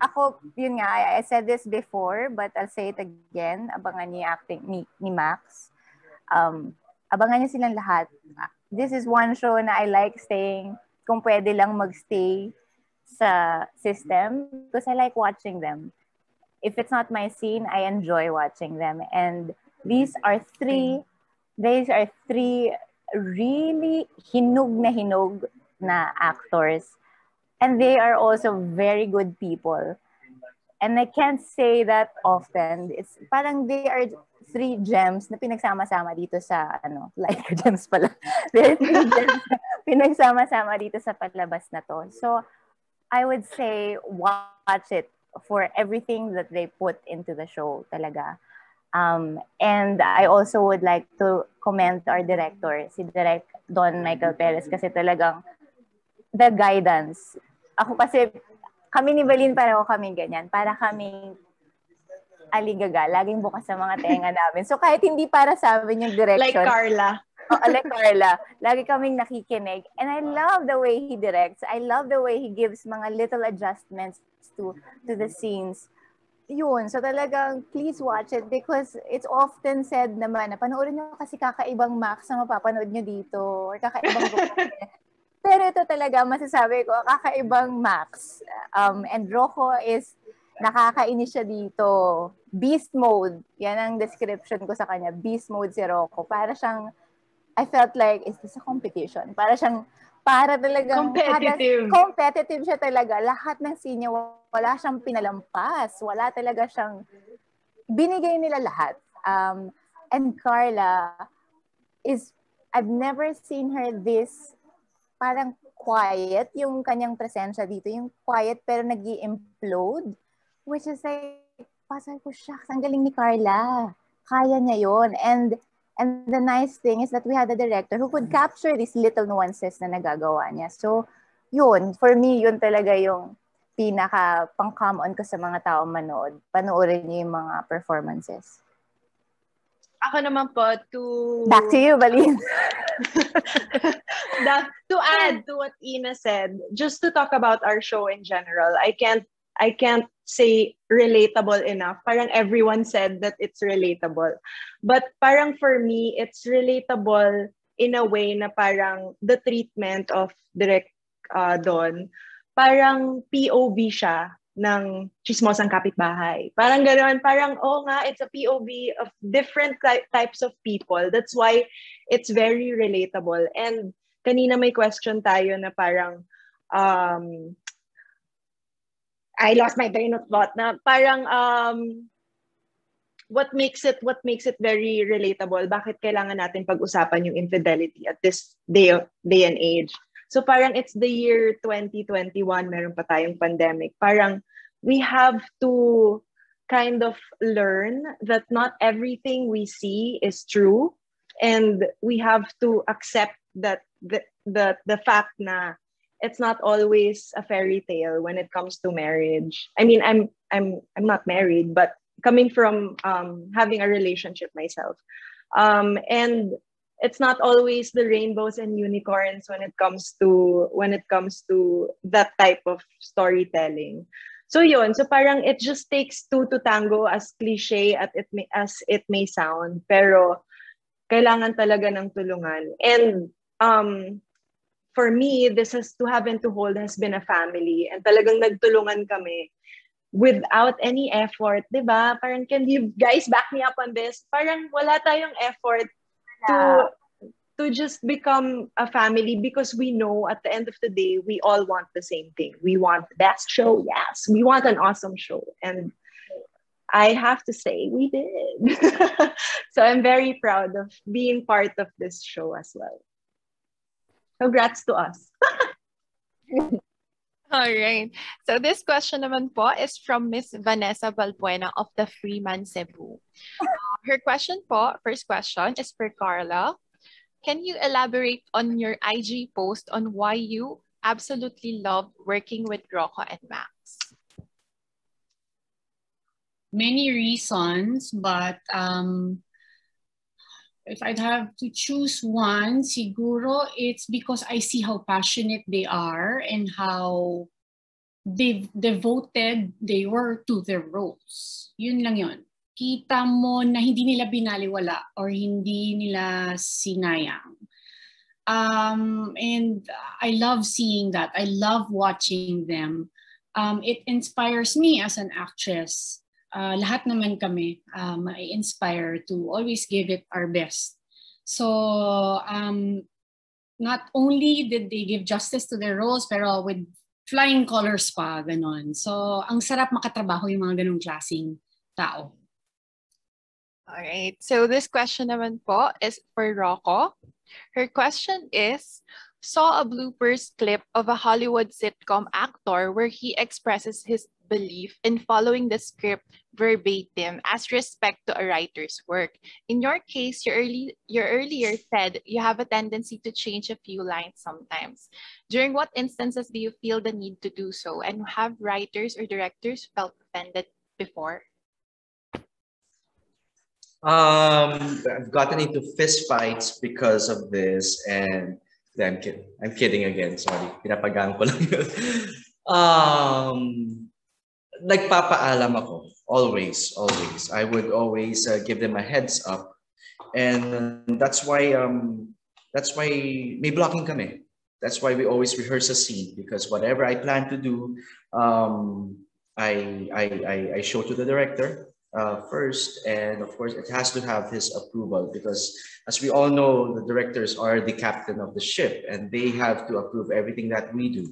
Ako, yun nga, I said this before, but I'll say it again. Abangan niyo yung acting ni Max. Abangan niyo silang lahat. This is one show na I like staying, kung pwede lang magstay sa system, because I like watching them. If it's not my scene, I enjoy watching them. And these are three really hinog na actors. And they are also very good people. And I can't say that often. It's parang they are three gems na pinagsama-sama dito sa, like gems pala. There are three gems na pinagsama-sama dito sa palabas na to. So, I would say, watch it for everything that they put into the show talaga. And I also would like to commend our director, si Direk Don Michael Perez, kasi talagang the guidance. Ako kasi, kami ni Valine pareho kami ganyan. Para kaming aligaga. Laging bukas sa mga tenga namin. So kahit hindi para sa amin yung direction. Like Carla. Like Carla. Lagi kaming nakikinig. And I love the way he directs. I love the way he gives mga little adjustments to the scenes. Yun. So talagang please watch it because it's often said naman na panoorin nyo kasi kakaibang Max na mapapanood nyo dito. Or kakaibang Pero ito talaga, masasabi ko, kakaibang Max. And Rocco is, nakakainis siya dito. Beast mode. Yan ang description ko sa kanya. Beast mode si Rocco. Para siyang, I felt like, is this a competition? Para talagang, competitive siya talaga. Lahat ng scene niya, wala siyang pinalampas. Wala talaga siyang, binigay nila lahat. And Carla is, I've never seen her this parang quiet yung kanyang presensya dito. Yung quiet pero nag-i-implode. Which is like, pasal ko, shucks, ang galing ni Carla. Kaya niya yun. And the nice thing is that we had a director who could capture these little nuances na nagagawa niya. So, yun. For me, yun talaga yung pinaka pang-come on ko sa mga tao manood. Panoorin niyo yung mga performances. Ako naman po Back to you, Valine. To add to what Ina said, just to talk about our show in general, I can't say relatable enough. Parang everyone said that it's relatable. But parang for me, it's relatable in a way na parang the treatment of Direk Don, parang POV siya ng chismosang kapitbahay. Parang gano'n, parang, it's a POV of different types of people. That's why it's very relatable. And kanina may question tayo na parang, I lost my train of thought na parang, what makes it very relatable? Bakit kailangan natin pag-usapan yung infidelity at this day and age? So parang it's the year 2021, meron pa tayong pandemic. Parang we have to kind of learn that not everything we see is true, and we have to accept that the fact na it's not always a fairy tale when it comes to marriage. I mean, I'm not married, but coming from having a relationship myself, and it's not always the rainbows and unicorns when it comes to that type of storytelling. So yun, so parang it just takes two to tango, as cliche as it may sound, pero kailangan talaga ng tulungan. And for me, this has to have and to hold has been a family, and talagang nagtulungan kami without any effort, di ba? Parang, can you guys back me up on this? Parang wala tayong effort to just become a family because we know at the end of the day, we all want the same thing. We want the best show, yes. We want an awesome show. And I have to say, we did. So I'm very proud of being part of this show as well. Congrats to us. All right. So this question naman po is from Miss Vanessa Balbuena of the Freeman Cebu. Her question po, first question is for Carla. Can you elaborate on your IG post on why you absolutely love working with Rocco and Max? Many reasons, but if I'd have to choose one, siguro it's because I see how passionate they are and how devoted they were to their roles. Yun lang yun. Kita mo na hindi nila binaliwala or hindi nila sinayang. And I love seeing that. I love watching them. It inspires me as an actress. Lahat naman kami ma-inspire to always give it our best. So not only did they give justice to their roles, pero with flying colors pa, ganon. So ang sarap makatrabaho yung mga ganong klaseng tao. All right. So this question naman po is for Rocco. Her question is, saw a bloopers clip of a Hollywood sitcom actor where he expresses his belief in following the script verbatim as respect to a writer's work. In your case, you earlier said you have a tendency to change a few lines sometimes. During what instances do you feel the need to do so? And have writers or directors felt offended before? I've gotten into fist fights because of this, and I'm kidding. I'm kidding again. Sorry, pinapagaan ko lang yun. Nagpapaalam ako always. I would always give them a heads up, and that's why may blocking kami. That's why we always rehearse a scene, because whatever I plan to do, I show to the director first, and of course it has to have his approval, because as we all know, the directors are the captain of the ship and they have to approve everything that we do.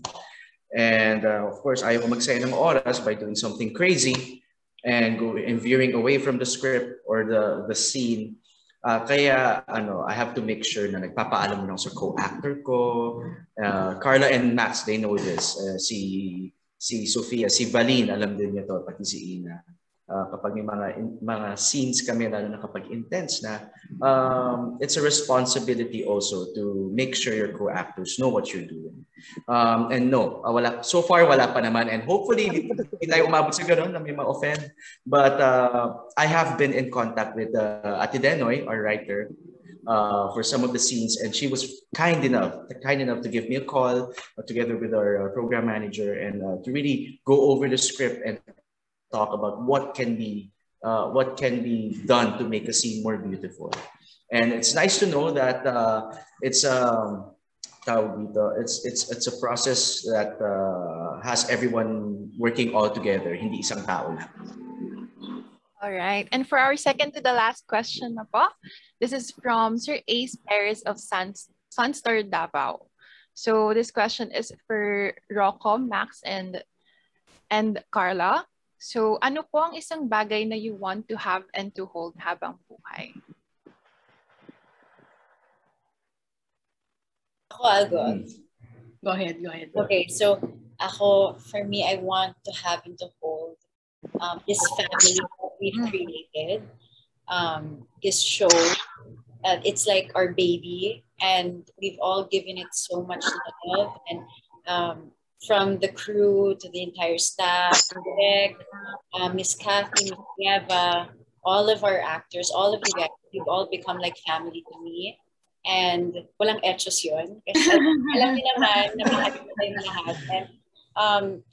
And of course, ayaw magsayang ng oras by doing something crazy and veering away from the script or the scene. Kaya I have to make sure na nagpapaalam mo lang sa co-actor ko. Carla and Max, they know this. Si Sofia, si Valin, alam din niya to, pati si Ina. Kapag may mga scenes kami, lalo na kapag intense na, it's a responsibility also to make sure your co-actors know what you're doing. And no, so far wala pa naman, and hopefully hindi tayo umabot sa ganun na may ma-offend. But I have been in contact with Ate Denoy, our writer, for some of the scenes, and she was kind enough to give me a call together with our program manager, and to really go over the script and talk about what can be done to make a scene more beautiful. And it's nice to know that it's a process that has everyone working all together, hindi isang tao lang. All right. And for our second to the last question na po, this is from Sir Ace Perez of Sunstar Davao. So this question is for Rocco, Max, and Carla. So ano po ang isang bagay na you want to have and to hold habang buhay? I'll go. Go ahead. Okay, so for me, I want to have and to hold this family that we've created. This show, it's like our baby, and we've all given it so much love, and from the crew to the entire staff, Rick, Miss Kathy, Miss Eva, all of our actors, all of you guys, you've all become like family to me. And walang etchos yun. Kasi alam niyo naman na mahal ko tayong lahat. And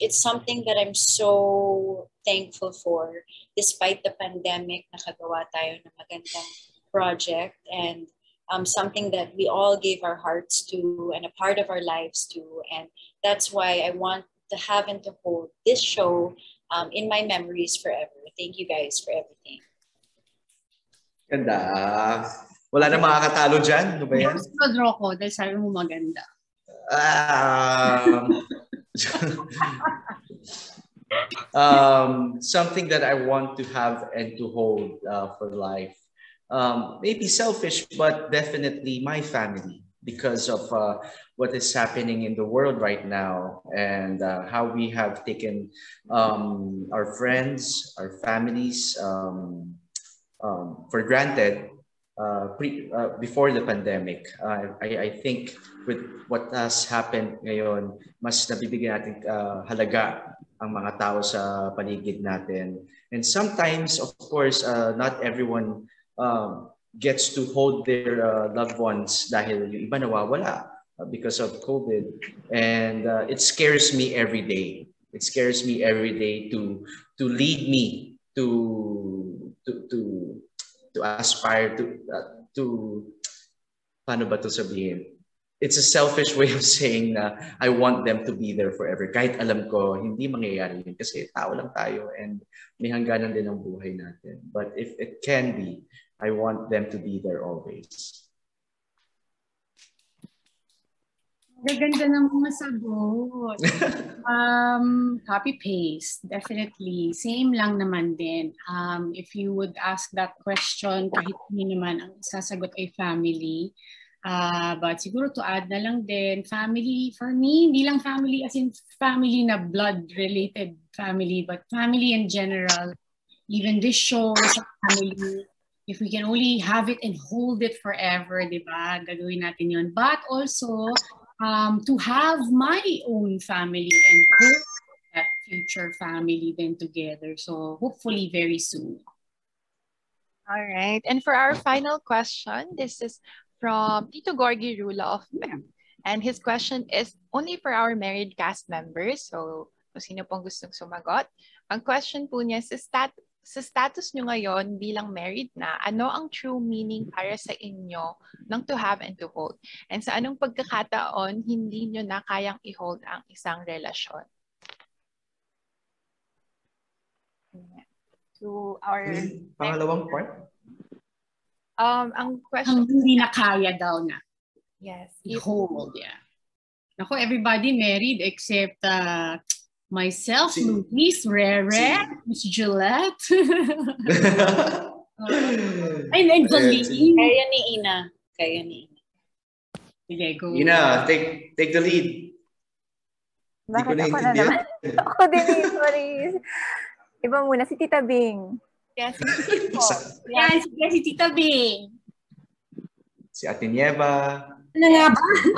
it's something that I'm so thankful for. Despite the pandemic, nakagawa tayo ng magandang project, and something that we all gave our hearts to and a part of our lives to. And that's why I want to have and to hold this show in my memories forever. Thank you guys for everything. Ganda. Wala na makakatalo dyan. Ano ba yan? Sunod, Rocco, dahil sabi mo maganda. Something that I want to have and to hold for life. Maybe selfish, but definitely my family, because of what is happening in the world right now, and how we have taken our friends, our families for granted before the pandemic. I think with what has happened ngayon, mas nabibigyan natin halaga ang mga tao sa paligid natin. And sometimes, of course, not everyone gets to hold their loved ones dahil yung iba nawawala because of COVID. And it scares me every day. It scares me every day to lead me to aspire to paano ba to sabihin? It's a selfish way of saying na I want them to be there forever. Kahit alam ko, hindi mangyayari yun kasi tao lang tayo and may hangganan din ang buhay natin. But if it can be, I want them to be there always. Gaganda ng mga sagot. Copy-paste, definitely. Same lang naman din. If you would ask that question, kahit hindi naman ang sasagot ay family. But siguro to add na lang din, family, for me, hindi lang family as in family na blood-related family, but family in general. Even this show is a family. If we can only have it and hold it forever, di ba? Gagawin natin yun. But also, to have my own family and hold that future family then together. So hopefully very soon. All right. And for our final question, this is from Tito Gorgie Rula of PEP. And his question is only for our married cast members. So kung sino pong gustong sumagot. Ang question po niya, sa status nyo ngayon bilang married na, ano ang true meaning para sa inyo ng to have and to hold? And sa anong pagkakataon, hindi nyo na kayang i-hold ang isang relasyon? To our... Pangalawang part? Ang question... Hindi na kaya daw na. Yes. I-hold, yeah. Ako, everybody married except... myself, Luis, Rere, Miss Gillette. And then Galing. Kaya ni Ina. Sige, go. Ina, take the lead. Bakit ako na naman? Ako din eh, sorry. Iba muna, si Tita Bing. Yes, si Tita Bing. Si Ate Nieva.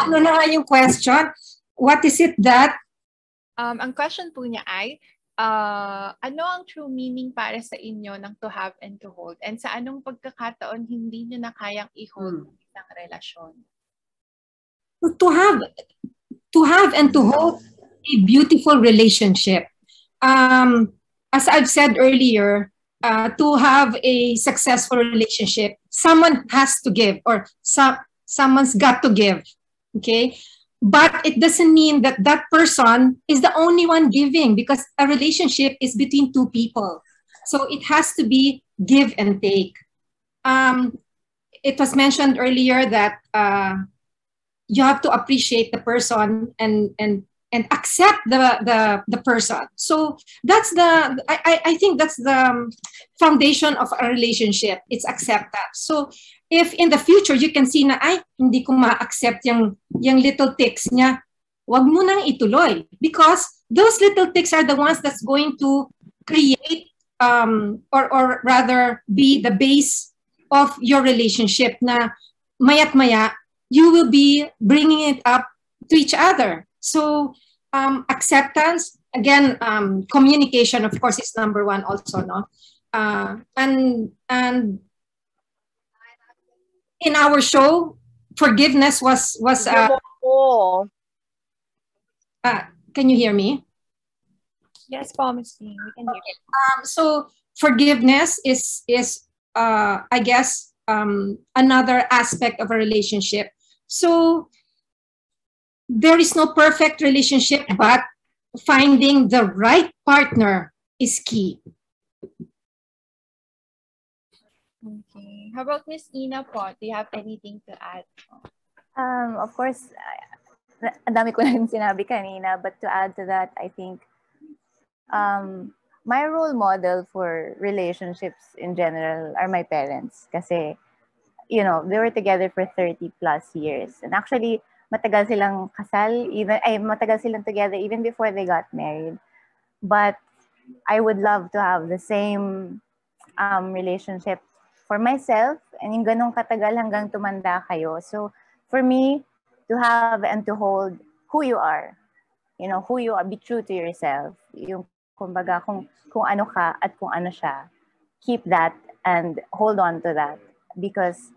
Ano na nga yung question? What is it that ang question po niya ay, ano ang true meaning para sa inyo ng to have and to hold? And sa anong pagkakataon hindi nyo na kayang i-hold isang relasyon? To have and to hold a beautiful relationship. As I've said earlier, to have a successful relationship, someone has to give or someone's got to give. Okay? But it doesn't mean that that person is the only one giving, because a relationship is between two people. So it has to be give and take. It was mentioned earlier that you have to appreciate the person and accept the person. So that's I think that's the foundation of a relationship. It's acceptance. So if in the future you can see na ay hindi ko ma-accept yung little tics niya, wag mo nang ituloy, because those little tics are the ones that's going to create or rather be the base of your relationship na maya't maya you will be bringing it up to each other. So acceptance, again, communication of course is number one also, no? And in our show, forgiveness was can you hear me? Yes, promising. We can hear you. So forgiveness is I guess another aspect of a relationship. So there is no perfect relationship, but finding the right partner is key. Okay. How about Miss Ina po? Do you have anything to add? Of course, ang dami ko na rin sinabi kanina, but to add to that, I think my role model for relationships in general are my parents. Kasi, you know, they were together for 30 plus years. And actually, matagal silang kasal, matagal silang together even before they got married. But I would love to have the same relationship for myself and yung ganong katagal hanggang tumanda kayo. So, for me, to have and to hold who you are, you know, who you are, be true to yourself. Yung, kumbaga, kung ano ka at kung ano siya, keep that and hold on to that. Because,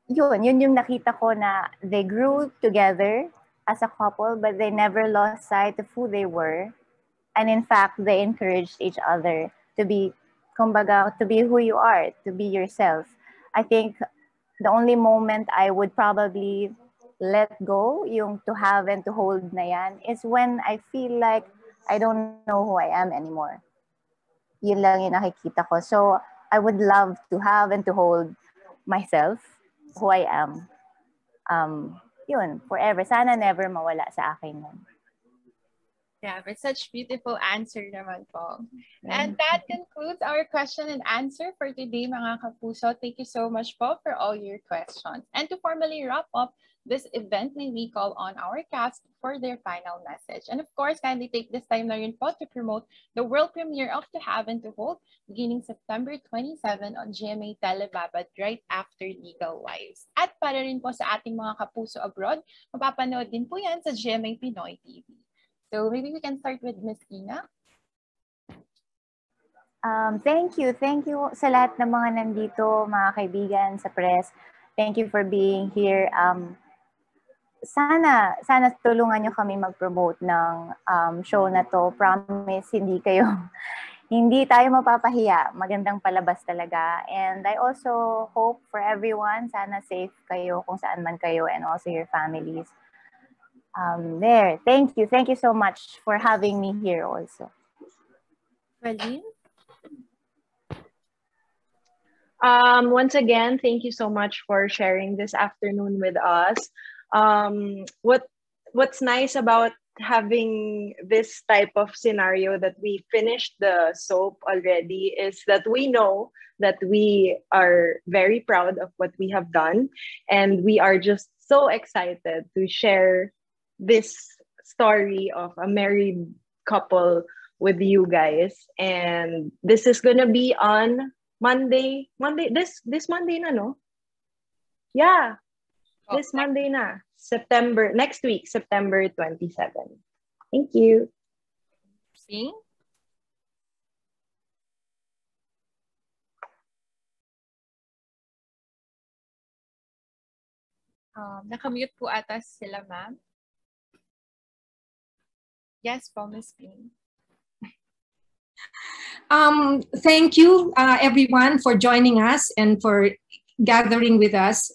yun yung nakita ko na they grew together as a couple, but they never lost sight of who they were. And in fact, they encouraged each other to be, kumbaga, to be who you are, to be yourself. I think the only moment I would probably let go, yung to have and to hold na yan, is when I feel like I don't know who I am anymore. Yun lang yung nakikita ko. So I would love to have and to hold myself, who I am. Yun, forever. Sana never mawala sa akin yun. Yeah, but such beautiful answer naman po. And that concludes our question and answer for today, mga kapuso. Thank you so much po for all your questions. And to formally wrap up this event, may we call on our cast for their final message. And of course, kindly take this time na rin po to promote the world premiere of To Have and To Hold beginning September 27 on GMA Telebabad right after Legal Wives. At para rin po sa ating mga kapuso abroad, mapapanood din po yan sa GMA Pinoy TV. So maybe we can start with Miss Ina. Thank you sa lahat ng mga nandito, mga kaibigan sa press. Thank you for being here. Sana tulungan nyo kami mag-promote ng show na to. Promise, hindi tayo mapapahiya. Magandang palabas talaga. And I also hope for everyone, sana safe kayo kung saan man kayo and also your families. Thank you so much for having me here also. Valine? Once again, thank you so much for sharing this afternoon with us. What's nice about having this type of scenario that we finished the soap already is that we know that we are very proud of what we have done, and we are just so excited to share this story of a married couple with you guys. And this is gonna be on Monday, this Monday na, no? Yeah, this Monday na, next week, September 27. Thank you. See? Nakamute po ata sila, ma'am. Yes, po, Ms. Ping. Thank you, everyone, for joining us and for gathering with us.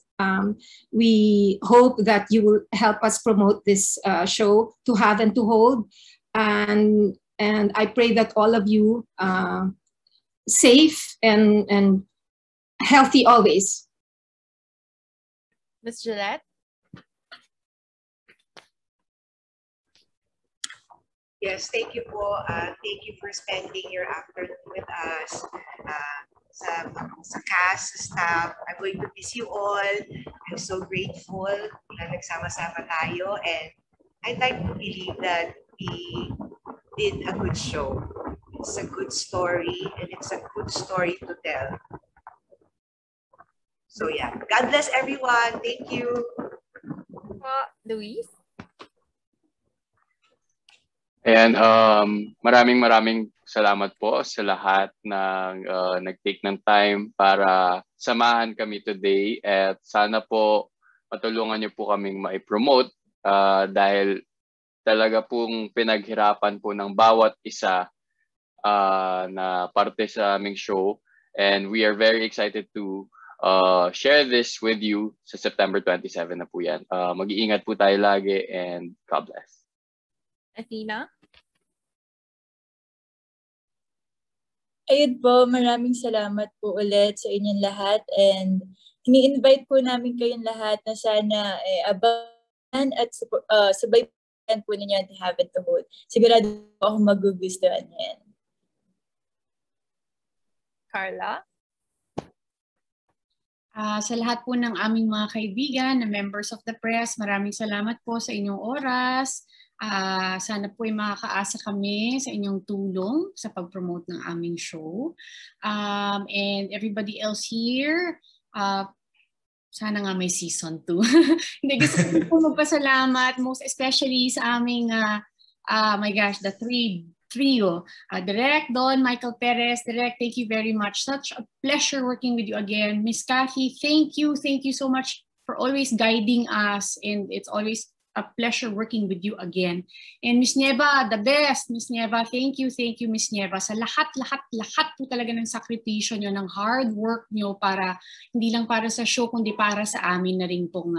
We hope that you will help us promote this show, To Have and To Hold. And I pray that all of you safe and healthy always. Ms. Gillette? Yes, thank you po. Thank you for spending your afternoon with us. Sa cast, sa staff, I'm going to miss you all. I'm so grateful na nagsama-sama tayo, and I'd like to believe that we did a good show. It's a good story, and it's a good story to tell. So yeah, God bless everyone. Thank you. Luis? And maraming salamat po sa lahat ng nag-take ng time para samahan kami today, at sana po matulungan niyo po kaming ma-promote dahil talaga pong pinaghirapan po ng bawat isa na parte sa aming show, and we are very excited to share this with you sa September 27 na po yan. Mag-iingat po tayo lagi, and God bless. Athena? Ayun po, maraming salamat po ulit sa inyong lahat and ini-invite po namin kayong lahat na sana abangan at subaybayan po ninyo ang Have It to Hold. Sigurado po ako magugustuhan yan. Carla? Sa lahat po ng aming mga kaibigan na members of the press, maraming salamat po sa inyong oras. Sana po ay makakaasa kami sa inyong tulong sa pag-promote ng aming show. And everybody else here, sana nga may season 2. Hindi, gusto ko po magpasalamat, most especially sa aming, my gosh, the trio. Direk, Don, Michael Perez. Direk, thank you very much. Such a pleasure working with you again. Miss Cathy, thank you. Thank you so much for always guiding us. And it's always a pleasure working with you again. And Miss Nieva, the best. Miss Nieva, thank you, Miss Nieva. Sa lahat po talaga ng sakripisyo nyo, ng hard work nyo para, hindi lang para sa show, kundi para sa amin na rin pong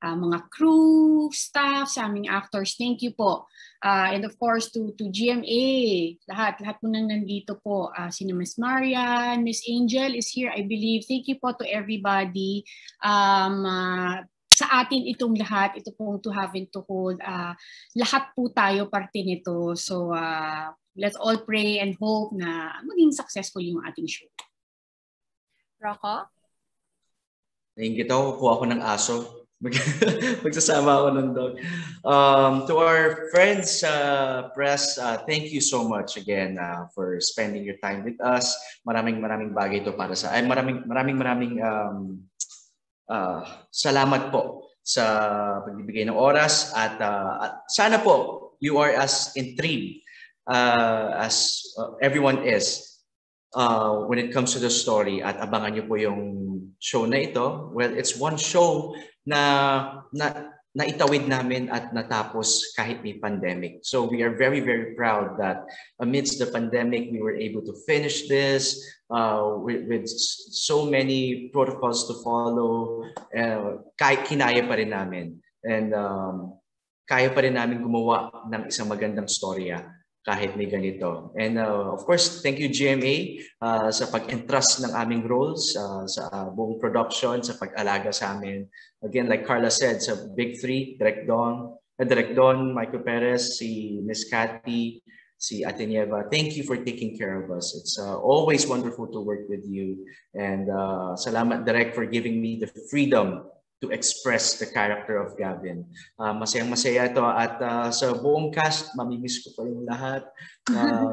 mga crew, staff, sa aming actors. Thank you po. And of course, to GMA, lahat po nang nandito po. Sino Miss Marian, Miss Angel is here, I believe. Thank you po to everybody. Sa atin itong lahat, ito pong To Have and to Hold, lahat po tayo parte nito. So let's all pray and hope na maging successful yung ating show. Rocco? Nainggit ako, kuha ako ng aso. Magsasama ako ng dog. To our friends, press, thank you so much again for spending your time with us. Maraming bagay ito para sa... maraming salamat po sa pagbibigay ng oras at sana po you are as intrigued as everyone is when it comes to the story at abangan niyo po yung show na ito. Well, it's one show na itawid namin at natapos kahit may pandemic. So we are very proud that amidst the pandemic, we were able to finish this with so many protocols to follow. Kinaya pa rin namin. And kaya pa rin namin gumawa ng isang magandang storya kahit may ganito. And of course, thank you GMA sa pag-entrust ng aming roles sa buong production, sa pag-alaga sa amin. Again, like Carla said, sa Big Three, Direk Don, Michael Perez, si Miss Cathy, si Ate Nieva, thank you for taking care of us. It's always wonderful to work with you. And salamat Direk for giving me the freedom to express the character of Gavin. Masayang-masaya ito at sa buong cast, mamimiss ko pa yung lahat.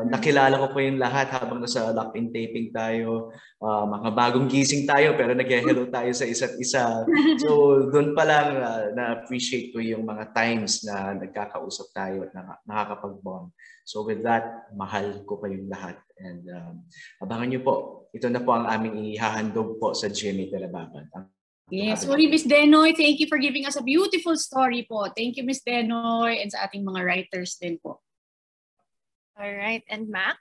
Nakilala ko pa yung lahat habang nasa lock-in taping tayo. Mga bagong gising tayo pero nag-hello tayo sa isa't isa. So doon pa lang na-appreciate ko yung mga times na nagkakausap tayo at nakakapag-bond. So with that, mahal ko pa yung lahat. And abangan nyo po, ito na po ang aming ihahandog po sa GMA Telebaban. Yes, sorry Miss Denoy, thank you for giving us a beautiful story po. Thank you Miss Denoy and sa ating mga writers din po. All right, and Max?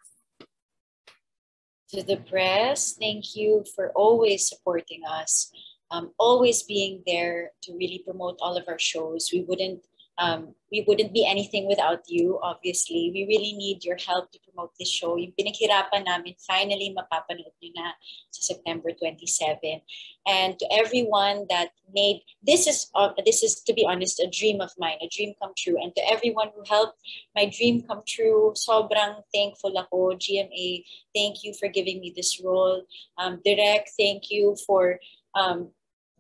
To the press, thank you for always supporting us, always being there to really promote all of our shows. We wouldn't be anything without you, obviously. We really need your help to promote this show. Yung pinaghirapan namin, finally mapapanood nyo na sa September 27. And to everyone that made, this is to be honest, a dream of mine, a dream come true. And to everyone who helped my dream come true, sobrang thankful ako. GMA, thank you for giving me this role. Direk, thank you for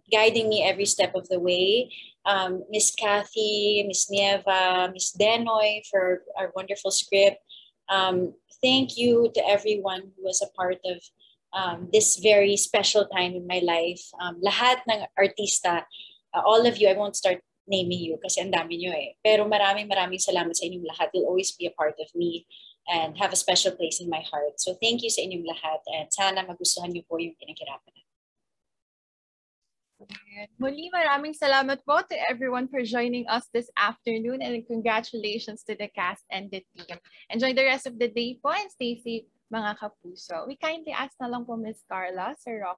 guiding me every step of the way. Miss Cathy, Miss Nieva, Miss Denoy for our wonderful script. Thank you to everyone who was a part of this very special time in my life. Lahat ng artista, all of you, I won't start naming you kasi ang dami nyo eh. Pero maraming salamat sa inyong lahat. You'll always be a part of me and have a special place in my heart. So thank you sa inyong lahat and sana magustuhan niyo po yung pinaghirapan. Muli, maraming salamat po to everyone for joining us this afternoon and congratulations to the cast and the team. Enjoy the rest of the day po and stay safe mga kapuso. We kindly ask na lang po Ms. Carla, Sir Rocco,